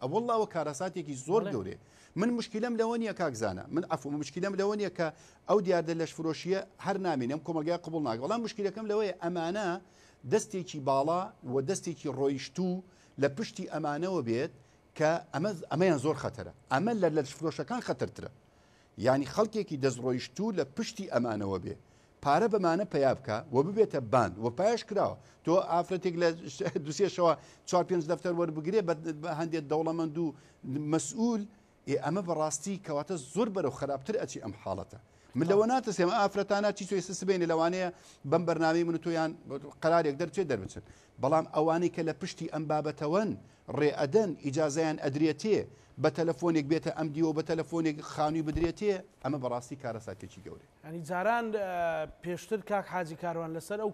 ئەوەڵ ئەوە کارەساتێکی زۆر گەورێ من مشکلم لەوە نیە کاکزانە من ئەفو مشکلم لەوە نیە کە ئەو دیاردە لەش فرۆشیە هەر نامێنم کۆمەلگای قبول ناکە وەڵام مشکلەکەم لەوەیە ئەمانە دەستێکی باڵا و دەستێکی ڕۆیشتوو لە پشتی ئەمانەوە بێت کە ئەمەیان زۆر خەتەرە ئەمە لە فرۆشەکان خەتەرترە یعنی خەڵکێکی دەستڕۆیشتوو لە پشتی ئەمانەوە بێ پارە بەمانە پیا بکە و ببێتە باند و پایش کراوە تۆ ئافرەتێک لە دوسێشەوە 4-5 دەفتەر وەربگرێ بە هەندێک دەوڵەمەند و مەسئول ئەمە بەڕاستی کەواتە زۆر بەرەو خراپتر ئەچی ئەم حاڵەتە من لەوە ناتەسێم ئافرەتانە چی تۆ ئێستا سبێنێ لەوانەیە بەم بەرنامەی من و تۆیان قەرارێک دەرچێت دەربچن بەڵام ئەوانەی کە لە پشتی ئەم بابەتەوەن ڕێئەدەن ئیجازەیان ئەدرێتێ بە تەلەفۆنێک بێتە ئەم دیوە بە تەلەفۆنێک خانووی بدرێتێ ئەمە بەڕاستی کارەساتێکی گەورە ینی جاران پێشتر کاک حاجی کاروان لەسەر ئەو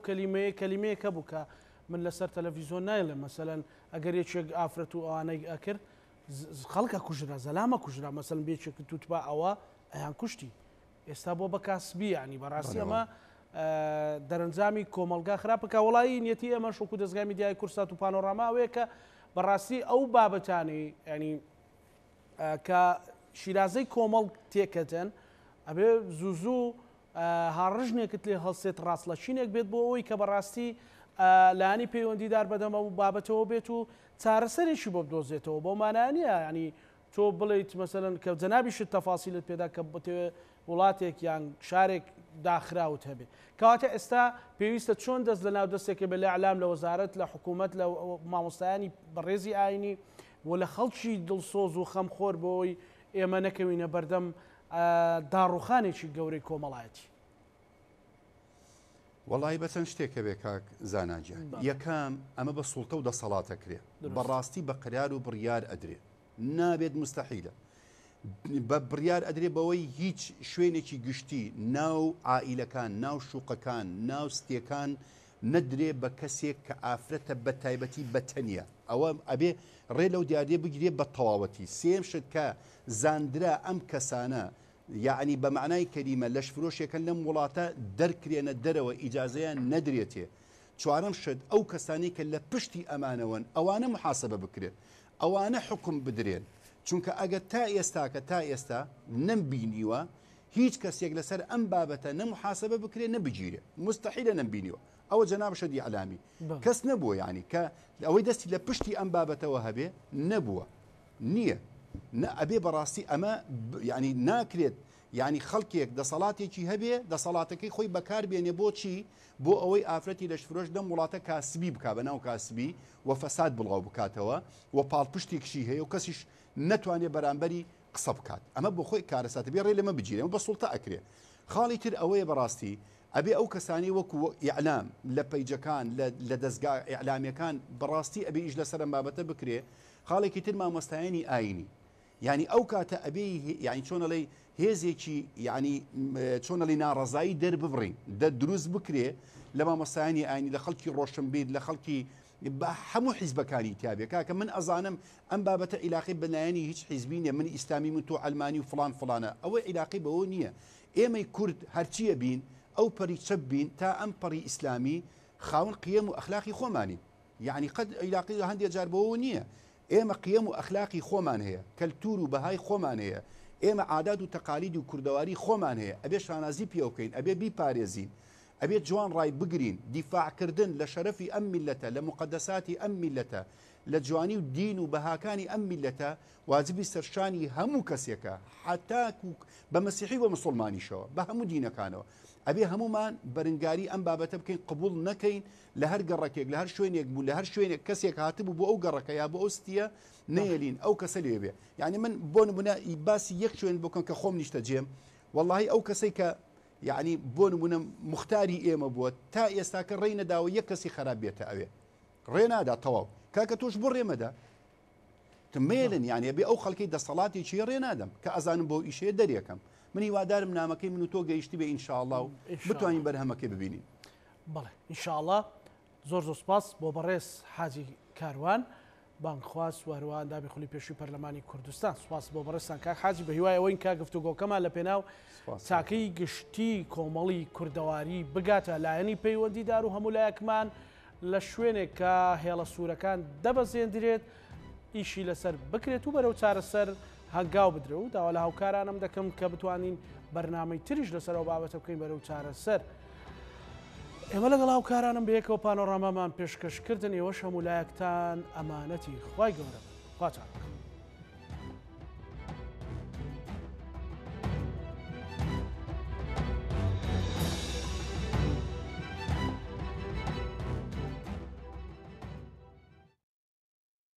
کەلیمەیەکە بوو کە من لەسەر تەلەڤیزۆن نایڵێ مەسەلەن ئەگەر یەکێک ئافرەت و ئەوانەی ئەکرد خەڵکە کوژرا زەلامە کوژرا مەسەلەن بێچێک تووتبا ئەوە ئەیان کوشتی ئێستا بۆ بە کاسبی ینی بەڕاستی ئەمە دەرەنجامی کۆمەلگا خراپەکە وڵی نیەتی ئەمە شوکو دەستگای میدیای کورسات و پانۆڕاما ئەوەیە کە بەڕاستی ئەو بابەتانی ینی کە شیرازەی کۆمەڵ تێکەتەن ئەبێ زوو هاڕژنێکت لێ هەڵسێت ڕاستلەچینێک بێت بۆ ئەوی کە بەڕاستی لانی پەیوەندیدار بەدەمە و بابەتەوە بێت و چارەسەرێکی بۆ بدۆزێتەوە بۆ مانانیە ینی تۆ بڵیت مەسەرەن کە جەنابیشت تەفاسیلت پێدا کە بتێ وڵاتێک یان شارێک داخراوت هەبێ کەواتە ئێستا پێویستە چۆن دەست لە ناو دەستێکە بە لە ئەعلام لە وەزارەت لە حکوومەت لە مامۆستایانی بەڕێزی ئاینی و لە خەڵکی دڵسۆز و خەمخۆر بۆی ئێمە نەکەوینە بەردەم داڕوخانێکی گەورەی کۆمەڵایەتی. وڵی بەچەند شتێکە بێ کاک زاناجیان یەکەم ئەمە بە سوڵتە و دەسەڵاتە کرێ بەڕاستی بە قرار و بڕیار ئەدرێ نابێت مستەحیلە بە بڕیار ئەدرێ بەوەی هیچ شوێنێکی گشتی ناو عائیلەکان ناو شوقەکان ناو ستیەکان نەدرێ بە کەسێک کە ئافرەتە بە تایبەتی بەتەنیە ئەوە ئەبێ ڕێ لەو دیارێ بگرێ بە تەواوەتی سێم شت کە زاندرا ئەم کەسانە یعنی بە معنای کەریمە لەش فرۆشێکەکەن لەم وڵاتە دەرکرێنە دەرەوە ئیجازەیان نەدرێتێ چوارەم شت ئەو کەسانی کە لە پشتی ئەمانەوەن ئەوانە محاسبە بکرێت ئەوانە حکم بدرێن چونکە ئەگەر تا ئێستا نەمبینیوە هیچ کەسێک لەسەر ئەم بابەتە نەمحاسبە بکرێ نەبگیرێ مستەحیلە نەمبینیوە ئەوە جەناب شەدی عەلامی کەس نەبووە یعنی کە ئەوەی دەستی لە پشتی ئەم بابەتەوە هەبێ نەبووە نییە ئەبێ بەڕاستی ئەمە ینی ناکرێت ینی خەڵکێک دەسەڵاتێکی هەبێ دەسەڵاتەکەی خۆی بەکار بێنێ بۆچی بۆ ئەوەی ئافرەتی لەش فرۆش دەم وڵاتە کاسبی بک بە ناو کاسبی و فەساد بڵاو بکاتەوە و پاڵپشتێکشی هەیە و کەسیش نەتوانێت بەرامبەری قسە بکات ئەمە بۆ خۆی کارەساتە بێ ڕێ لەمە بگیرێ بە سوڵتە ئەکرێ خاڵی تر ئەوەیە بەڕاستی ئەبێ ئەو کەسانی وەکو ئیعلام لە پەیجەکان لە دەستگا ئیعلامیەکان بەڕاستی ئەبێ ئیش لەسەر ئەم بابەتە بکرێ خاڵێکی تر مامۆستایانی ئاینی یعنی ئەو کاتە ئەبێ یعنی چۆنەڵێ هێزێکی یعنی چۆنەڵی ناڕەزایی دەرببڕین دروست بکرێ لە مامۆستایانی ئاینی لە خەڵکی ڕۆشنبیر لە خەڵکی بە هەموو حیزبەکانی تابێ کاکە من ئەزانم ئەم بابەتە عیلاقی بەلایەنی هیچ حیزبینە من ئیسلامی من تۆ ئەلمانی و فلان فلانە ئەوە عیلاقی بەوە نییە ئێمەی کورد هەرچیە بین ئەو پەری چەپ بین تا ئەم پەڕی ئیسلامی خاون قیەم و ئەخلاقی خۆمانی یعنی قەت عیلاقی هەندێک جار بەوە نییە ئێمە قیەم و ئەخلاقی خۆمان هەیە کەلتور و بەهای خۆمان هەیە ئێمە عادات و تەقالید و کوردەواری خۆمان هەیە ئەبێ شانازی پێ بکەین ئەبێ بیپارێزین ئەبێت جوان ڕای بگرین دیفاعکردن لە شەرەفی ئەم میلەتە لە مقدساتی ئەم میلەتە لە جوانی و دین و بەهاکانی ئەم میلەتە واجبی سەرشانی هەموو کەسێکە حتا بە مەسیحی و مسلمانیشەوە بە هەموو دینەکانەوە ئەبێ هەمومان بەرنگاری ئەم بابەتە بکەین قبول نەکەین لە هەر گەڕەکێک لە هەر شوێنێک بوو لە هەر شوێنێک کەسێک هاتبوو بۆ ئەو گەڕەکە یا بۆ ئەو ستیە نێلین ئەو کەسە لێ بێ یعنی من بۆ نمونە باسی یەک شوێن بکەم کە خۆم نیشتە جێم واللهی ئەو کەسەی کە یعنی بۆ نمونە مختاری ئێمە بووە تا ئێستا کە ڕێی نەداوە یەک کەسی خراپ بێتە ئەوێ ڕێ نادا تەواو کاکە تۆش بۆ ڕێمەدا تمێلن یعنی بێ ئەو خەڵکی دەسەڵاتێکی ڕێ نادەم کە ئەزانم بۆ ئیشەیە دەرێکم من هیوادارم نامەکەی من و تۆ گەیشتی بێ ئینشاءالله و بتوانین بەرهەمەکەی ببینین بەڵێ ئینشاءالله زۆر سوپاس بۆ بەڕێز حاجی کاروان بانخواست وهروان دابی خولی پێشووی پەرلەمانی کوردستان سوپاس بۆ بەڕێستان کاک حاجی بە هیوای ئەوەی کا گفتوگۆکەمان لە پێناو چاکەی گشتی کۆمەڵی کوردەواری بگاتە لایەنی پەیوەندیدار و هەموو لایەکمان لە شوێنێک کە هێڵە سوورەکان دەبەزێندرێت ئیشی لەسەر بکرێت و بەرەو چارەسەر هەنگاو بدرێ و داوا لە هاوکارانم دەکەم کە بتوانین بەرنامەی تریش لەسەرەوە بابەتە بکەین بەرەو چارەسەر ئێمە لەگەڵ هاوکارانم بەیەکەوە پانۆڕامامان پێشکەشکردن ئێوەش هەموو لایەکتان ئەمانەتی خوای گەورە خواتان